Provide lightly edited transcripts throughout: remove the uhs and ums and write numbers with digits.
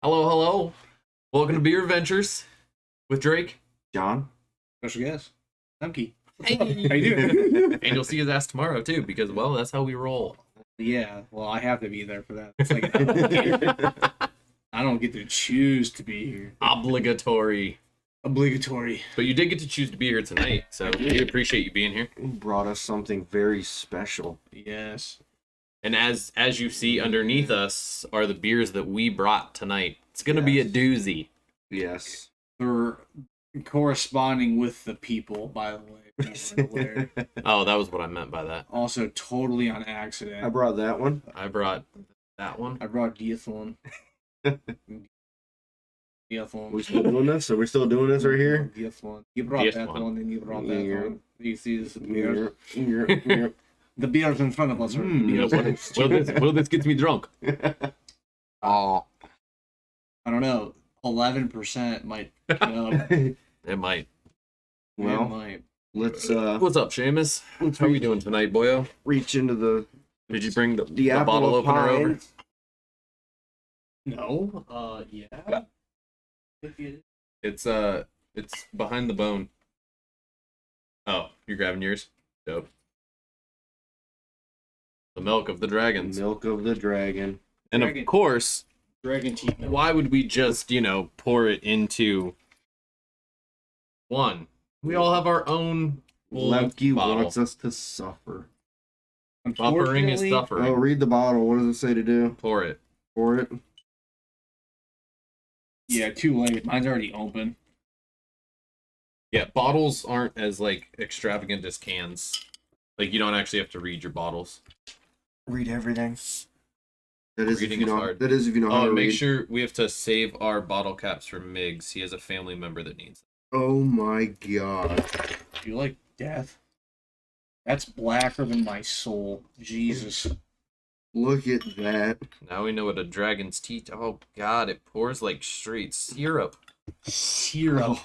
Hello, hello. Welcome to Beer Adventures with Drake. John? Special guest, Lemke. Hey. How you doing? And you'll see his ass tomorrow, too, because, well, that's how we roll. Yeah, well, I have to be there for that. It's like an obligation. I don't get to choose to be here. Obligatory. Obligatory. But you did get to choose to be here tonight, so we appreciate you being here. You brought us something very special. Yes. And as you see underneath us are the beers that we brought tonight. It's going to be a doozy. Yes. They're corresponding with the people, by the way. if you weren't aware. Oh, that was what I meant by that. Also, totally on accident. I brought that one. I brought that one. I brought Diathlon. Diathlon. We still doing this? Are we still doing this right here? Diathlon. You brought that Diathlon. one, and you brought that Yeah. one. You see this Yeah, beer? yeah. The beers in front of us are You know, beers. well, this gets me drunk. Oh. I don't know. 11% might. It might. Well, might. let's What's up, Seamus? How are we doing tonight, boyo? reach into the Did you bring the apple bottle of opener pine. over? No. Yeah. It's behind the bone. Oh, you're grabbing yours? Dope. The milk of the dragons. Milk of the dragon. And Dragon. of course, Dragon teeth. why would we just, pour it into one? We all have our own little Lemke bottle. wants us to suffer. Buffering is Unfortunately, suffering. Oh, read the bottle. What does it say to do? Pour it. Pour it. Yeah, too late. Mine's already open. Yeah, bottles aren't as, extravagant as cans. You don't actually have to read your bottles. Read everything. That is if Reading you is know. hard. That is if you know how Oh, to and make read. sure we have to save our bottle caps for Miggs. He has a family member that needs them. Oh my god. Do you like death? That's blacker than my soul. Jesus. Look at that. Now we know what a dragon's teeth. Oh god, it pours like straight syrup. Syrup. Oh.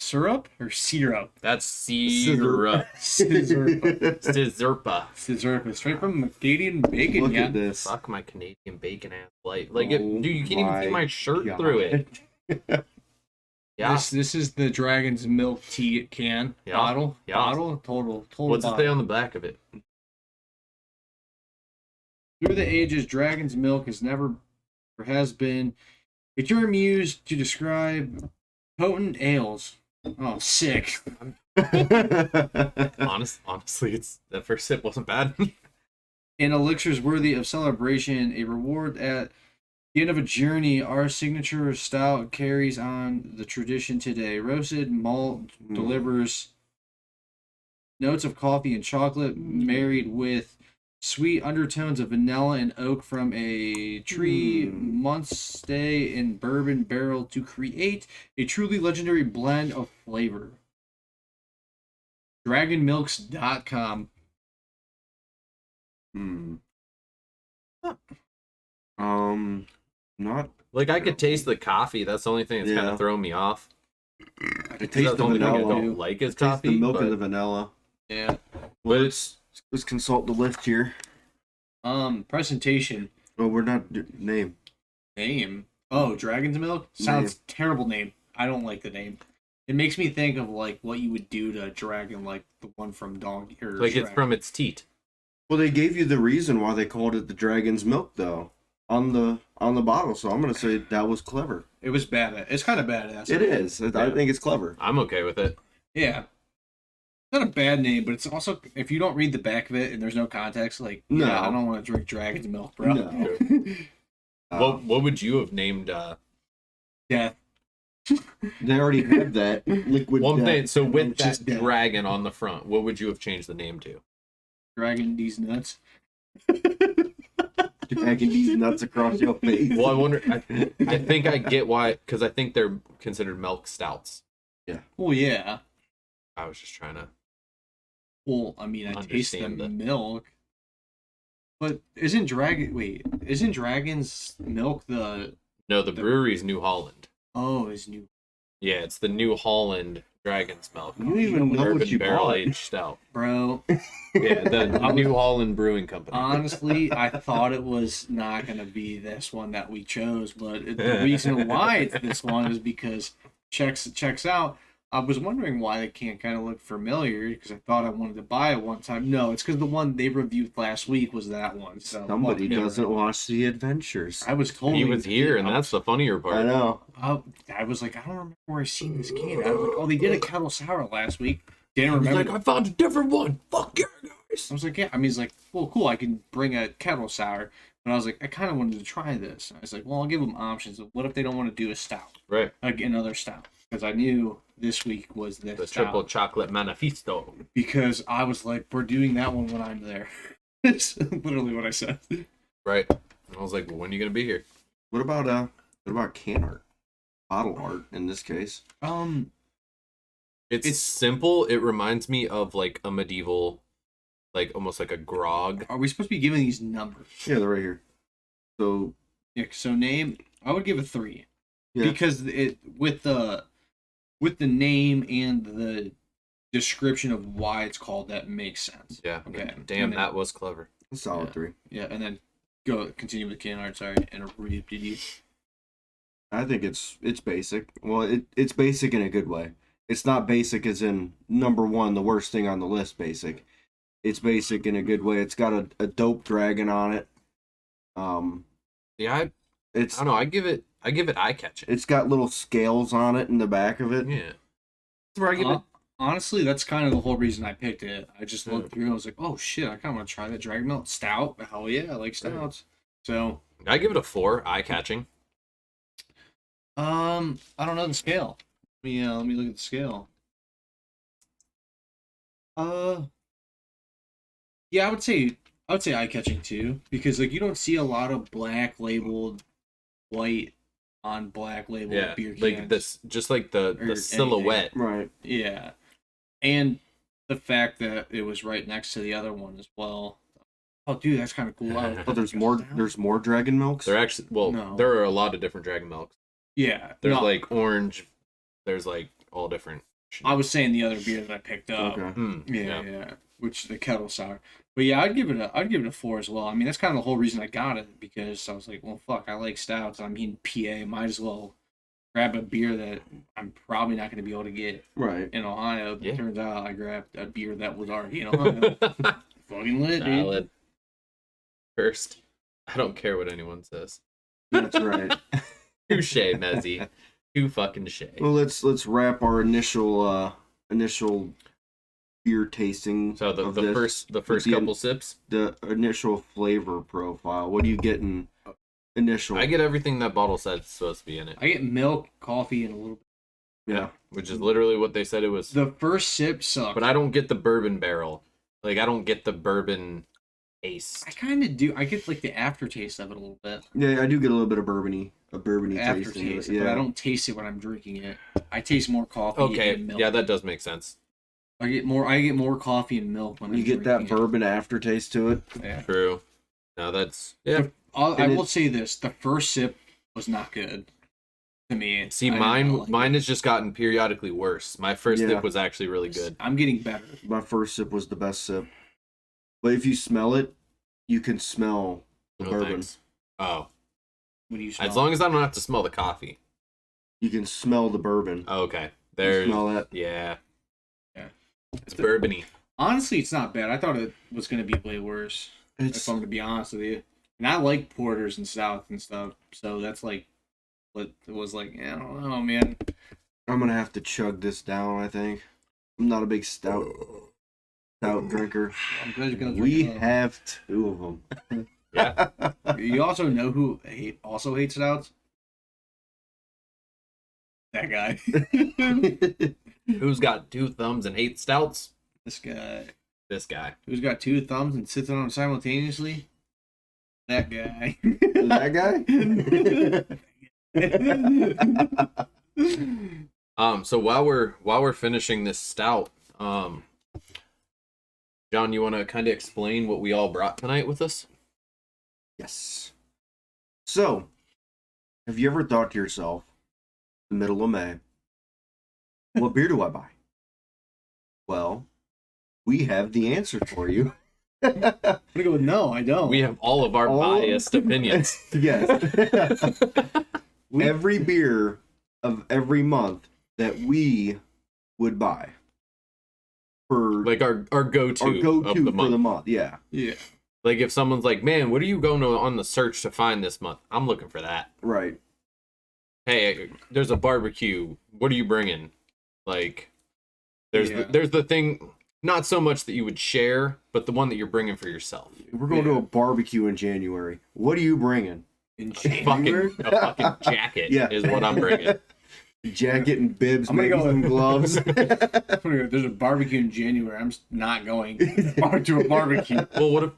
Syrup or syrup? That's syrup. Syrup. Scissorpa. Syrup is straight from Canadian bacon, Look yeah. at this. Fuck my Canadian bacon ass light. Oh Dude, you can't even see my my shirt God. through it. Yeah. This is the Dragon's Milk tea can. Yeah. Bottle. Yeah. Bottle. Total What's it bottle. say on the back of it? Through the ages, Dragon's Milk has never or has been a term used to describe potent ales. Oh, sick. Honestly, it's that first sip wasn't bad. And elixirs worthy of celebration, a reward at the end of a journey. Our signature stout carries on the tradition today. Roasted malt delivers notes of coffee and chocolate married with sweet undertones of vanilla and oak from a 3-month stay in bourbon barrel to create a truly legendary blend of flavor. Dragonmilks.com. Not. I could taste the coffee. That's the only thing that's kind Yeah. of throwing me off. I That's taste the the only thing I vanilla. don't like is Taste coffee. the milk but, and the vanilla. Yeah. but it's Let's consult the list here. Presentation. Oh, we're not name. Name. Oh, Dragon's Milk? Sounds terrible name. I don't like the name. It makes me think of what you would do to a dragon, like the one from Donkey or it's Shrek. from its teat. Well, they gave you the reason why they called it the dragon's milk, though, on the bottle. So I'm gonna say that was clever. It was bad. It's kind of badass. It is. I think it's clever. I'm okay with it. Yeah. Not a bad name, but it's also if you don't read the back of it and there's no context, No. yeah, I don't want to drink Dragon's Milk, bro. No. What would you have named? Death. They already have that liquid. One thing. So with It's just that death. dragon on the front, what would you have changed the name to? Dragon these nuts. dragging these nuts across your face. Well, I wonder. I think I get why, because I think they're considered milk stouts. Well, yeah. I was just trying to. Well, I mean, I taste the Understand that. milk. But isn't Dragon's Milk the No, the brewery's New Holland. is new? Yeah, it's the New Holland Dragon's milk. You don't even know what Bourbon you barrel bought. aged stout. Bro, Yeah, the New Holland Brewing Company. honestly, I thought it was not going to be this one that we chose, but the reason why it's this one is because checks out. I was wondering why the can kind of looked familiar because I thought I wanted to buy it one time. No, it's because the one they reviewed last week was that one. So Somebody fuck yeah. doesn't watch The Adventures. I was totally. He was here, and that's the funnier part. I know. I was like, I don't remember where I seen this can. I was like, oh, they did a kettle sour last week. Didn't He's remember. like, I found a different one. Fuck yeah, guys. I was like, yeah. I mean, he's like, well, cool. I can bring a kettle sour. But I was like, I kind of wanted to try this. I was like, well, I'll give them options. What if they don't want to do a stout? Right. Like another stout. Because I knew this week was this The stout. triple chocolate manifesto. Because I was like, we're doing that one when I'm there. It's literally what I said. Right. And I was like, well, when are you gonna be here? What about can art? Bottle art in this case. It's simple. It reminds me of like a medieval, like almost like a grog. Are we supposed to be giving these numbers? Yeah, they're right here. So Yeah, so name, I would give a 3. Yeah. Because it with the name and the description of why it's called, that makes sense. Yeah. Okay. Damn, And then- that was clever. a solid Yeah. 3. Yeah, and then continue with can art. Sorry, interrupted you. I think it's basic. Well, it's basic in a good way. It's not basic as in number one, the worst thing on the list. Basic. It's basic in a good way. It's got a dope dragon on it. Yeah, I It's don't know. I give it eye catching. it's got little scales on it in the back of it. Yeah. That's where I give it. Honestly, that's kind of the whole reason I picked it. I just Yeah. looked through and I was like, oh shit, I kind of want to try that dragon milk stout. Hell yeah, I like stouts. So, I give it a 4. Eye catching. I don't know the scale. Let me look at the scale. Yeah, I would say eye catching too, because like you don't see a lot of black labeled white on black labeled Yeah. beer cans. Like this, just like the anything. silhouette. Right. Yeah, and the fact that it was right next to the other one as well. Oh, dude, that's kind of cool. But there's more dragon milks. There actually, No. there are a lot of different dragon milks. Yeah, There's no, like orange. There's like all different. I was saying the other beer that I picked up. Okay. Yeah. Which the kettle sour. But yeah, I'd give it a 4 as well. I mean, that's kind of the whole reason I got it, because I was like, well, fuck, I like stouts. I'm in PA, might as well grab a beer that I'm probably not going to be able to get Right. in Ohio. Yeah. Turns out I grabbed a beer that was already in Ohio. Fucking lit, dude. Salad. First, I don't care what anyone says. That's right. Touche, Mezzy. Too fucking shade. Well, let's wrap our initial beer tasting. So of the this. first the- couple sips, The initial flavor profile. What do you get in initial? I get everything that bottle said is supposed to be in it. I get milk, coffee, and a little bit. Yeah. Which is literally what they said it was. The first sip sucked. But I don't get the bourbon barrel. Like I don't get the bourbon taste. I kind of do. I get like the aftertaste of it a little bit. Yeah, I do get a little bit of bourbony taste. Aftertaste, In it. but I Yeah. don't taste it when I'm drinking it. I taste more coffee Okay, and milk. yeah, that does make sense. I get more coffee and milk when You I'm get that drinking bourbon aftertaste to it. it. Yeah. True. No, that's yeah. I And will say this: the first sip was not good to me. See, I did not mine like mine it. has just gotten periodically worse. My first Yeah. sip was actually really good. I'm getting better. My first sip was the best sip. But if you smell it, you can smell the No bourbon. thanks. Oh, What do you smell? as long as I don't have to smell the coffee. You can smell the bourbon. Oh, okay, You there's smell that. yeah. Yeah. It's bourbony. Honestly, it's not bad. I thought it was going to be way worse. It's If I'm going to be honest with you, and I like porters and stouts and stuff, so that's like what it was like. I don't know, man. I'm gonna have to chug this down, I think. I'm not a big stout drinker. I'm glad you're going to We drink it. have 2 of them. Yeah. You also know who also hates stouts? That guy. Who's got 2 thumbs and hates stouts? This guy. This guy. Who's got 2 thumbs and sits on them simultaneously? That guy. That guy? So while we're finishing this stout, John, you want to kind of explain what we all brought tonight with us? Yes. So, have you ever thought to yourself, the middle of May, What beer do I buy? Well, we have the answer for you. I'm gonna go with no, I don't. We have all of our biased opinions. Yes. Every beer of every month that we would buy for Like our go-to, our go-to of the for month. the month. Yeah. Yeah. Like if someone's like, man, what are you going on the search to find this month? I'm looking for that. Right. Hey, there's a barbecue. What are you bringing? Like, there's Yeah. there's the thing, not so much that you would share, but the one that you're bringing for yourself. We're going to a barbecue in January. What are you bringing? In A January? fucking jacket Yeah. is what I'm bringing. Jacket and bibs, I'm gonna maybe go some with- gloves. There's a barbecue in January. I'm not going to a barbecue. Well, what if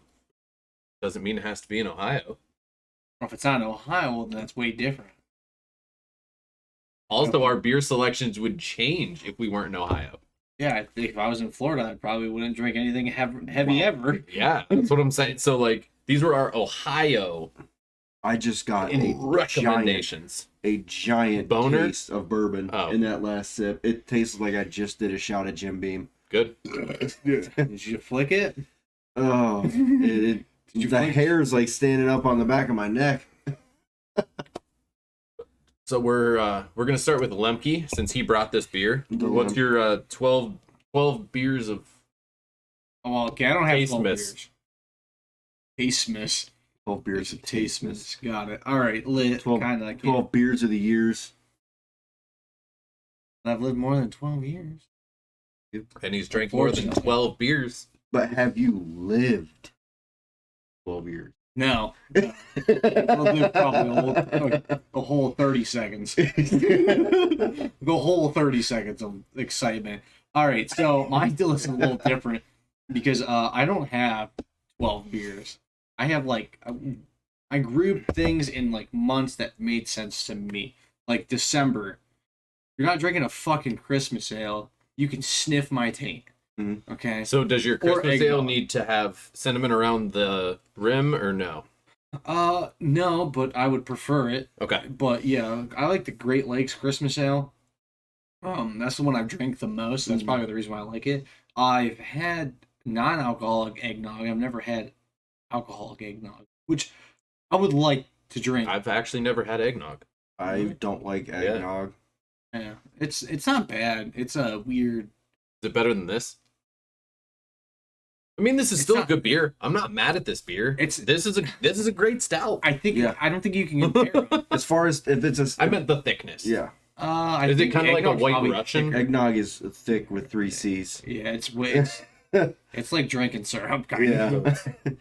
doesn't mean it has to be in Ohio? If it's not in Ohio, well, then that's way different. Also, our beer selections would change if we weren't in Ohio. Yeah, I think if I was in Florida, I probably wouldn't drink anything heavy ever. Yeah, that's what I'm saying. So, like, these were our Ohio I just got recommendations. a giant Boner? taste of bourbon Oh. in that last sip. It tastes like I just did a shot of Jim Beam. Good. Did you flick it? Oh, Did you the flick? hair's like standing up on the back of my neck. So we're gonna start with Lemke since he brought this beer. The What's Lemke. your 12 beers of Oh, well, okay, I don't have Taste 12 miss. beers. Taste miss. 12 beers of Taste Tastemas. miss. Got it. All right, lit. 12, Kind of. 12 beers of the years. I've lived more than 12 years. and he's drank more than Unfortunately. 12 beers. But have you lived 12 years? No. I'll live probably a whole 30 seconds. The whole 30 seconds of excitement. All right, so my deal is a little different because I don't have 12 beers. I have like I group things in like months that made sense to me. Like December, you're not drinking a fucking Christmas ale. You can sniff my taint. Mhm. Okay. So does your Or Christmas ale eggnog. need to have cinnamon around the rim or no? No, but I would prefer it. Okay. But yeah, I like the Great Lakes Christmas Ale. That's the one I've drank the most. That's Mhm. probably the reason why I like it. I've had non-alcoholic eggnog. I've never had alcoholic eggnog, which I would like to drink. I've actually never had eggnog. I don't like eggnog. Yeah, it's not bad. It's a weird. Is it better than this? I mean, this is It's still not- a good beer. I'm not mad at this beer. It's- this is a great stout. I think. Yeah. I don't think you can compare it. As far as if it's a. I meant the thickness. Yeah. I Is it think kind of like a eggnog's White probably- Russian? Eggnog is thick with 3 C's. Yeah, it's like drinking syrup. Kind Yeah. of. I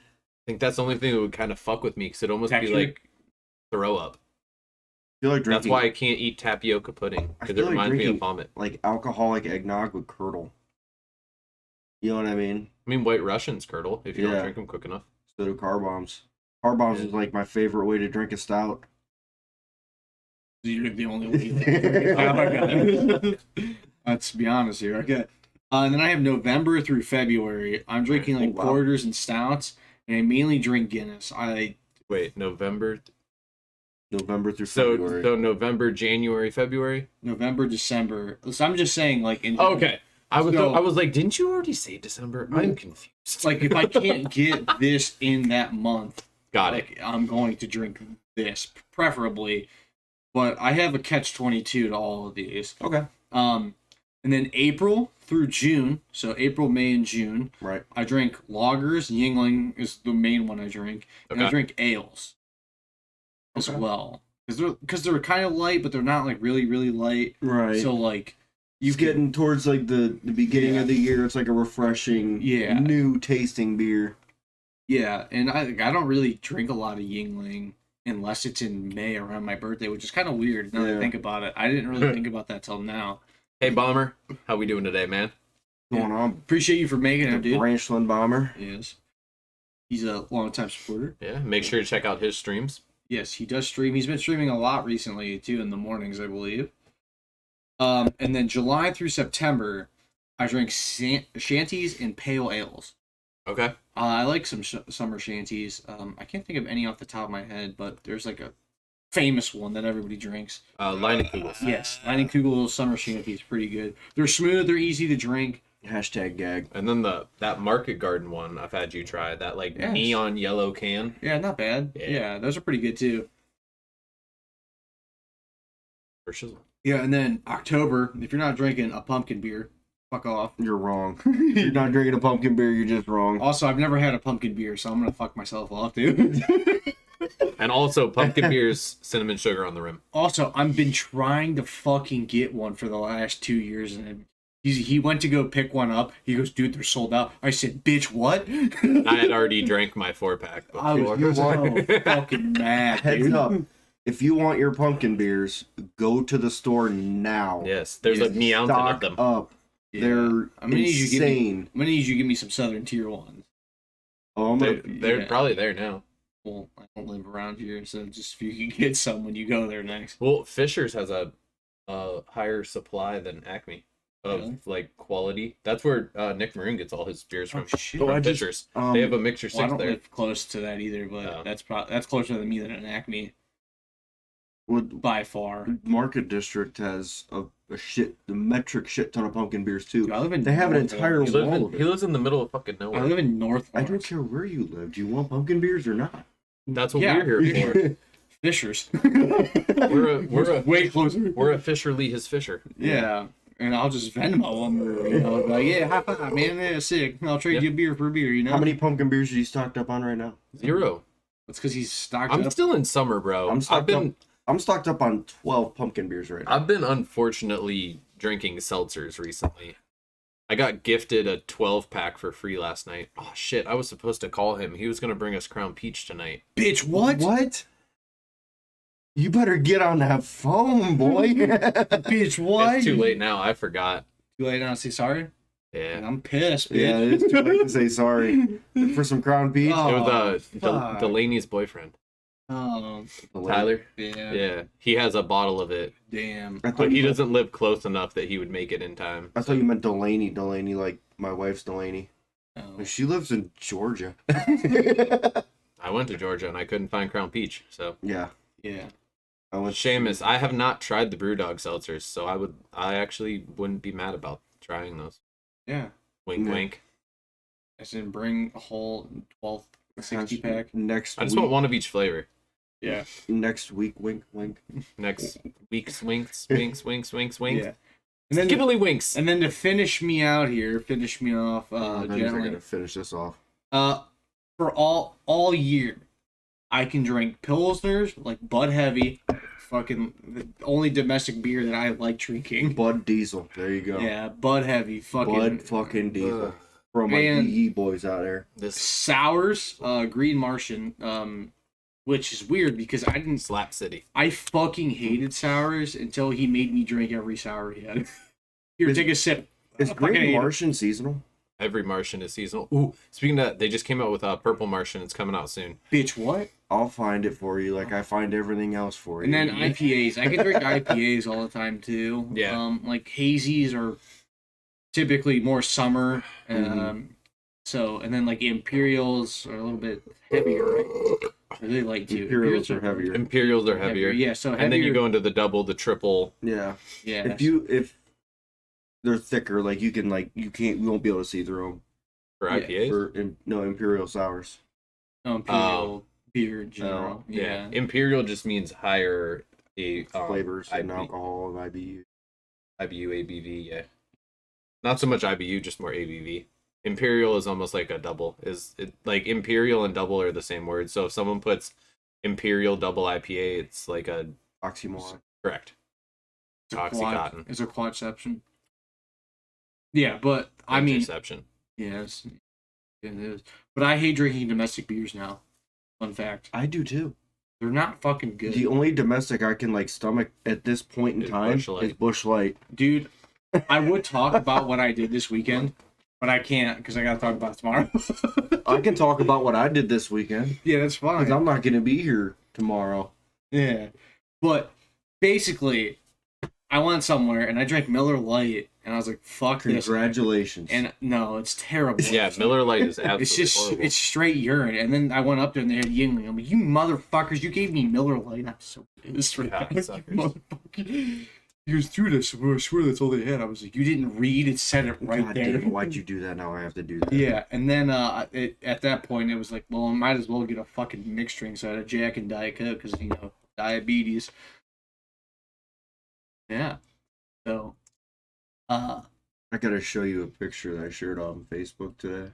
think that's the only thing that would kind of fuck with me because it'd almost Texture. be like throw up. I feel like That's drinking why I can't eat tapioca pudding I because it feel like reminds me drinking- of vomit. like alcoholic eggnog would curdle. You know what I mean? I mean, White Russians curdle if you Yeah. don't drink them quick enough. So do car bombs. Car bombs is like my favorite way to drink a stout. You're the only one. You like. Let's be honest here. Okay. And then I have November through February. I'm drinking like Oh, wow. porters and stouts, and I mainly drink Guinness. Wait, November. November through So February. so November, January, February. November, December. So I'm just saying, like in Okay. I was So- like, didn't you already say December? I'm confused. like if I can't get this in that month, Got it. like I'm going to drink this preferably. But I have a catch-22 to all of these. Okay. And then April through June, so April, May, and June, Right. I drink lagers. Yingling is the main one I drink, and I Okay. drink ales as Okay. well because they're kind of light, but they're not like really really light. Right. So like you getting towards like the beginning Yeah. of the year. It's like a refreshing, Yeah. new tasting beer. yeah, and I don't really drink a lot of Yingling unless it's in May around my birthday, which is kind of weird now that I Yeah. think about it. I didn't really think about that till now. Hey, Bomber, how we doing today, man? What's going on? Appreciate you for making it, The dude. Branchland Bomber. Yes, he's a long-time supporter. Yeah, make sure to check out his streams. Yes, he does stream. He's been streaming a lot recently too, in the mornings, I believe. And then July through September, I drink shanties and pale ales. Okay. I like some summer shanties. I can't think of any off the top of my head, but there's like a famous one that everybody drinks. Leinenkugels. Yes, Leinenkugel Summer Shanty is pretty good. They're smooth, they're easy to drink. Hashtag gag. And then that Market Garden one I've had you try. That like Yes. neon yellow can. Yeah, not bad. Yeah. Yeah, those are pretty good too. For shizzle. Yeah, and then October, if you're not drinking a pumpkin beer, fuck off. You're wrong. You're not drinking a pumpkin beer. You're just wrong. Also, I've never had a pumpkin beer, so I'm gonna fuck myself off, dude. And also pumpkin beer's cinnamon sugar on the rim. Also, I've been trying to fucking get one for the last 2 years, and he went to go pick one up. He goes, dude, they're sold out. I said, bitch, what? I had already drank my 4-pack I before. was so fucking mad, Heads dude. up. If you want your pumpkin beers, go to the store now. Yes, there's a mountain of Stock them. up. Yeah. They're I'm gonna need you to give me. insane. I'm gonna need you to give me some Southern Tier ones. Oh, I'm gonna, They're yeah. probably there now. Well, I don't live around here, so just if you can get some when you go there next. Well, Fisher's has a higher supply than Acme of Really? like quality. That's where Nick Maroon gets all his beers from. Shit. Oh, From I just- Fisher's. They have a mixture Well, I 6 don't there. live close to that either, but Oh. that's closer to me than an Acme Would by far. Market District has a metric shit ton of pumpkin beers too. Dude, I live in They have an North entire Lawrence. wall of He it. lives in the middle of fucking I nowhere. live in North I don't Lawrence. care where you live. Do you want pumpkin beers or not? That's what Yeah. we're here for. Fishers. Way closer. We're a Fisher Lee his Fisher. Yeah. And I'll just Venmo them, or, like, yeah, high five, man, yeah, sick. I'll trade Yeah. you beer for beer, you know? How many pumpkin beers are you stocked up on right now? 0. It's because he's stocked I'm up. still in summer, bro. I'm I've stocked been I'm stocked up on 12 pumpkin beers right now. I've been unfortunately drinking seltzers recently. I got gifted a 12-pack for free last night. Oh shit, I was supposed to call him. He was going to bring us Crown Peach tonight. Bitch, what? What? You better get on that phone, boy. Bitch, what? It's too late now. I forgot. Too late now to say sorry? Yeah. I'm pissed, bitch. Yeah, it's too late to say sorry. For some Crown Peach. Oh. It was fuck. Delaney's boyfriend, Oh, Tyler. yeah. Yeah, he has a bottle of it, Damn. I thought, but he you meant, doesn't live close enough that he would make it in time. I thought you meant Delaney. Delaney, like my wife's Delaney. Oh. She lives in Georgia. I went to Georgia and I couldn't find Crown Peach, so Yeah. Yeah. I went Seamus, I have not tried the BrewDog seltzers, so I actually wouldn't be mad about trying those. Yeah. Wink, Yeah. wink. I said bring a whole 12 60 pack. Next I just week. want one of each flavor. Yeah. Next week, wink, wink. Next week's winks, winks, winks, winks, winks. Yeah. And then, Skibbly winks. and then to finish me out here, finish me off, Then we're gently. gonna finish this off. For all year, I can drink Pilsners, like Bud Heavy, fucking the only domestic beer that I like drinking. Bud Diesel. There you go. Yeah, Bud Heavy, fucking Bud fucking Diesel. Ugh. For my Man. DE boys out there. This Sours, Green Martian, which is weird because Slap City. I fucking hated sours until he made me drink every sour he had. Here, Is- take a sip. Is I fucking hate Green it. Martian seasonal? Every Martian is seasonal. Ooh, speaking of that, they just came out with a Purple Martian. It's coming out soon. Bitch, what? I'll find it for you, like I find everything else for And you. then IPAs. I can drink IPAs all the time too. Yeah. Like hazies are typically more summer. Mhm. So, and then like Imperials are a little bit heavier, right? Or they light too. Imperials are heavier. Imperials are heavier. Yeah, so heavier. And then you go into the double, the triple. Yeah. Yeah. If they're thicker, like you won't be able to see through them. For Yeah, IPAs? Imperial sours. Imperial beer in general. Yeah. Yeah. Imperial just means higher Flavors and IB alcohol and IBU. IBU, ABV, yeah. Not so much IBU, just more ABV. Imperial is almost like a double. Is it like Imperial and double are the same word? So if someone puts Imperial double IPA, it's like a Oxymoron. correct. It's a quad- Oxycontin. It's a quadception. Yeah, but I mean, Interception. yes, it is. But I hate drinking domestic beers now. Fun fact. I do too. They're not fucking good. The only domestic I can like stomach at this point in Is time Busch Light. is Busch Light. Dude, I would talk about what I did this weekend, but I can't because I got to talk about it tomorrow. I can talk about what I did this weekend Yeah, that's fine. because I'm not going to be here tomorrow. Yeah. But basically, I went somewhere and I drank Miller Lite And I was like, fuck this. Congratulations. And no, it's terrible. Yeah, Miller Lite is absolutely It's just, horrible. it's straight urine. And then I went up there and they had Yingling. I'm like, you motherfuckers, you gave me Miller Lite. I'm so pissed right Yeah, now. You suckers. motherfucker. He was through this. I swear that's all they had. I was like, you didn't read. It said it right God there. damn it, why'd you do that? Now I have to do that. Yeah, and then at that point, it was like, well, I might as well get a fucking mixed drink. So I had a Jack and Diet Coke because, diabetes. Yeah. So, I gotta show you a picture that I shared on Facebook today.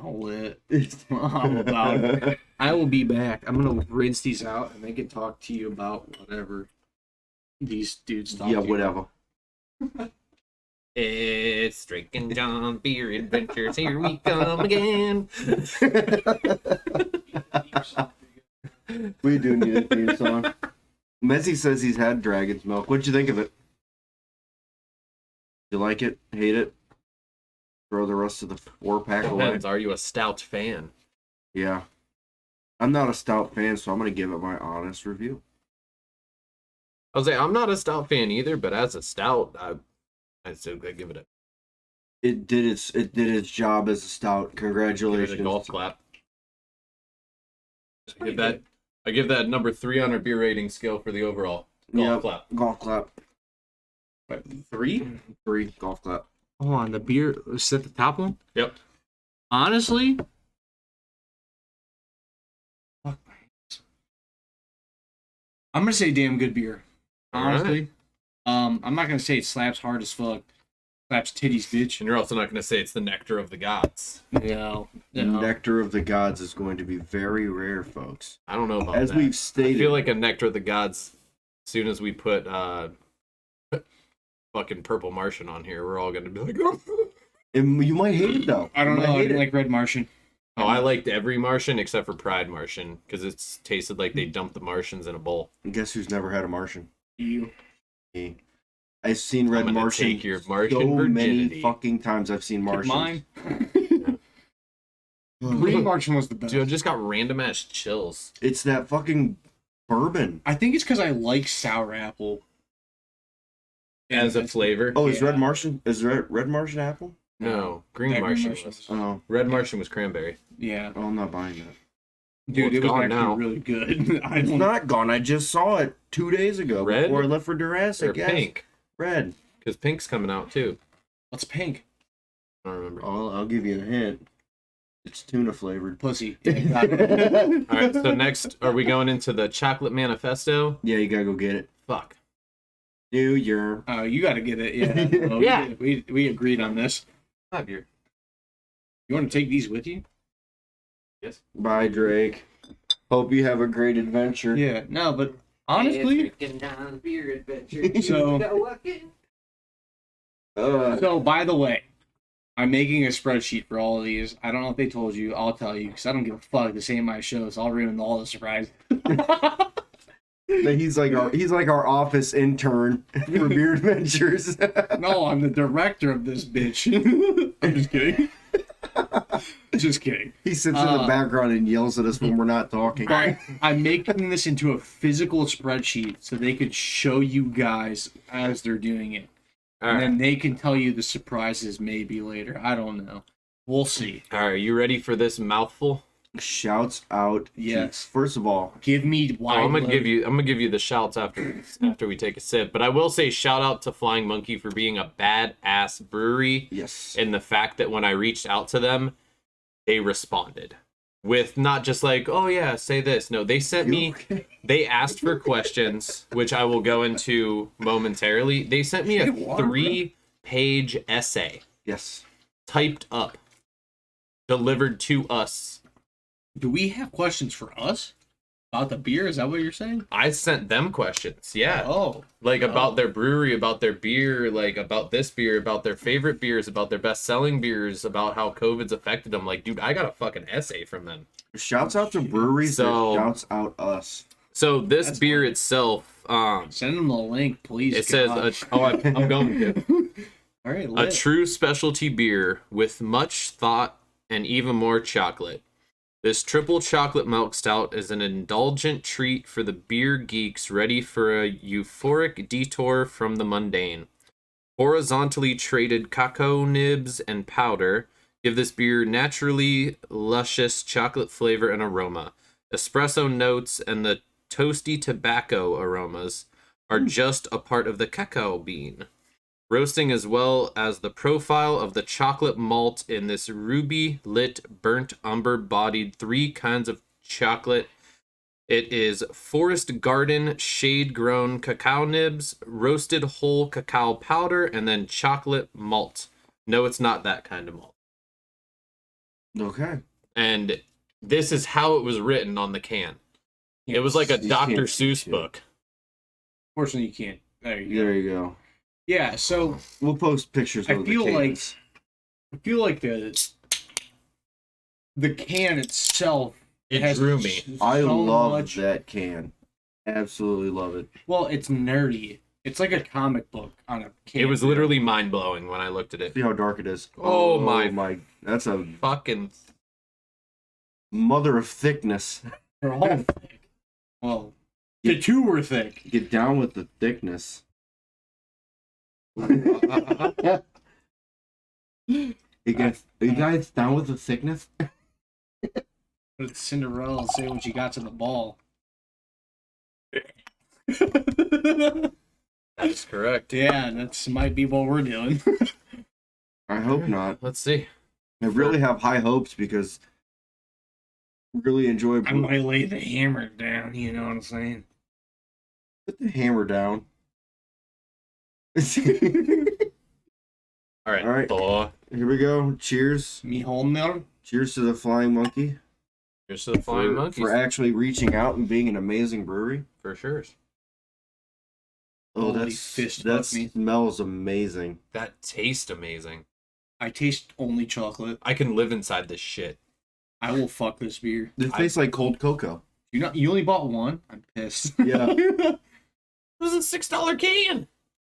I'll lit. I'm about it. I will be back. I'm going to rinse these out and they can talk to you about whatever these dudes talk Yeah, to you whatever. It's drinking John beer adventures. Here we come again. We do need a theme song. Messi says he's had Dragon's Milk. What'd you think of it? You like it? Hate it? Throw the rest of the 4-pack away? Depends. Are you a Stout fan? Yeah. I'm not a Stout fan, so I'm going to give it my honest review. I was like, I'm not a Stout fan either, but as a Stout, I'd still give it a It did its job as a Stout. give Congratulations. it a golf clap. I give that number 3 on our beer rating scale for the overall golf Yep. clap. Golf clap. What, 3? 3. Golf clap. Hold on, the beer is that the top one? Yep. Honestly, fuck my hands. I'm gonna say damn good beer. Honestly, I'm not gonna say it slaps hard as fuck. Slaps titties, bitch. And you're also not going to say it's the nectar of the gods. No. Nectar of the Gods is going to be very rare, folks. I don't know about As that. we've I stated. feel like a nectar of the gods. As soon as we put fucking Purple Martian on here, we're all going to be like, oh, And you might hate it though. I don't You know. might I hate didn't it. like Red Martian. I liked every Martian except for Pride Martian because it's tasted like they dumped the Martians in a bowl. Guess who's never had a Martian? You. Me. I've seen Red I'm gonna Martian take your Martian so many virginity. fucking times. I've seen Martians. Mine. Green Martian was the best. Dude, I just got random ass chills. It's that fucking bourbon. I think it's because I like sour apple. As a flavor. Oh, is Yeah. Red Martian? Is Red Martian apple? No, Green That Martian Martian was. Oh, Red Martian was cranberry. Yeah. oh, I'm not buying that. Dude, it's it was gone actually now. really good. I It's don't not gone. I just saw it 2 days ago Red? before I left for Or Jurassic. Yes. pink. Red. Because pink's coming out too. What's pink? I don't remember. I'll give you a hint. It's tuna flavored. Pussy. Yeah, got it. All right, so next, are we going into the Chocolate Manifesto? Yeah, you gotta go get it. Fuck. New Year. Oh, you got to get it. Yeah. Oh, Yeah. We agreed on this. 5 year. You want to take these with you? Yes. Bye, Drake. Hope you have a great adventure. Yeah. No, but honestly, so so by the way, I'm making a spreadsheet for all of these. I don't know if they told you. I'll tell you because I don't give a fuck. This ain't my show, so I'll ruin all the surprise. He's like our office intern for Beer Adventures. No, I'm the director of this bitch. I'm just kidding. Just kidding. He sits in the background and yells at us when we're not talking. But I'm making this into a physical spreadsheet so they could show you guys as they're doing it. All And right. then they can tell you the surprises maybe later. I don't know. We'll see. All right, you ready for this mouthful? Shouts out. Yes. First of all, Give me Oh, wide I'm gonna load. give you the shouts after we take a sip. But I will say shout out to Flying Monkey for being a badass brewery, yes. and the fact that when I reached out to them, they responded with not just like, oh yeah, say this. No, they sent me. Okay. They asked for questions, which I will go into momentarily. They sent me a 3-page essay Yes. typed up, delivered to us. Do we have questions for us about the beer? Is that what you're saying? I sent them questions, yeah. Oh. Like about their brewery, about their beer, like about this beer, about their favorite beers, about their best-selling beers, about how COVID's affected them. Like, dude, I got a fucking essay from them. Shouts out to breweries So- that shouts out us. So this That's beer itself, Send them the link, please. it says, God. I'm going to. All right, A lit. true specialty beer with much thought and even more chocolate. This triple chocolate milk stout is an indulgent treat for the beer geeks ready for a euphoric detour from the mundane. Horizontally traded cacao nibs and powder give this beer naturally luscious chocolate flavor and aroma. Espresso notes and the toasty tobacco aromas are just a part of the cacao bean. Roasting as well as the profile of the chocolate malt in this ruby lit, burnt umber bodied 3 kinds of chocolate. It is forest garden shade grown cacao nibs, roasted whole cacao powder, and then chocolate malt. No, it's not that kind of malt. Okay. And this is how it was written on the can. It was like a You Dr. can't see Seuss shit. book. Fortunately, you can't. There you go. There you go. Yeah, so We'll post pictures I of the feel cans. I feel like the can itself It has drew me. I so love much. that can. Absolutely love it. Well, it's nerdy. It's like a comic book on a can. It was literally mind blowing when I looked at it. See how dark it is. Oh my. That's a Fucking mother of thickness. They're all thick. Well, the two were thick. Get down with the thickness. Are you guys down with the thickness? But it's Cinderella and say what you got to the ball. That's correct. Yeah, that's might be what we're doing. I hope not. Let's see. I really have high hopes because I really enjoy. I might lay the hammer down, you know what I'm saying? Put the hammer down. All right. All right. Boy. Here we go. Cheers. Me holding them? Cheers to the Flying Monkey Here's to the flying monkeys. for actually reaching out and being an amazing brewery. For sure. Oh, Holy fist fuck that me. smells amazing. That tastes amazing. I taste only chocolate. I can live inside this shit. I will fuck this beer. It tastes like cold cocoa. You only bought one? I'm pissed. Yeah. It was a $6 can.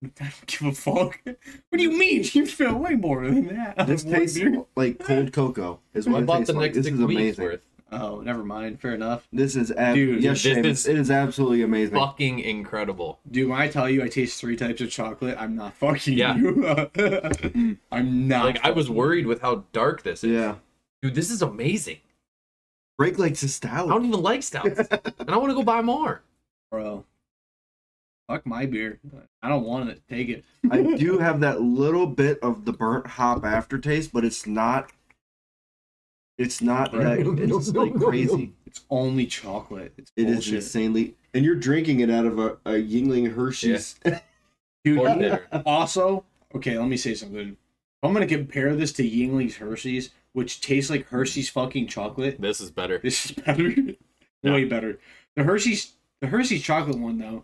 I don't give a fuck. What do you mean? You spent way more than that. This One tastes beer? like cold cocoa. Is what I it bought tastes the like. next This 6 is weeks amazing. worth. Oh, never mind. Fair enough. This is Dude, yes, this Shane, is it is absolutely amazing. Fucking incredible. Dude, when I tell you I taste 3 types of chocolate, I'm not fucking Yeah. you. I'm not. Like, I was worried with how dark this is. Yeah. Dude, this is amazing. Break likes a I stout. don't even like stouts. And I want to go buy more. Bro. Fuck my beer. I don't want it. Take it. I do have that little bit of the burnt hop aftertaste, but it's not. It's not that. It's like crazy. It's only chocolate. It's It is bullshit. insanely. And you're drinking it out of a Yingling Hershey's. Dude, Or bitter. also, okay, let me say something. I'm going to compare this to Yingling's Hershey's, which tastes like Hershey's fucking chocolate. This is better. This is better. No. Way better. The Hershey's chocolate one, though,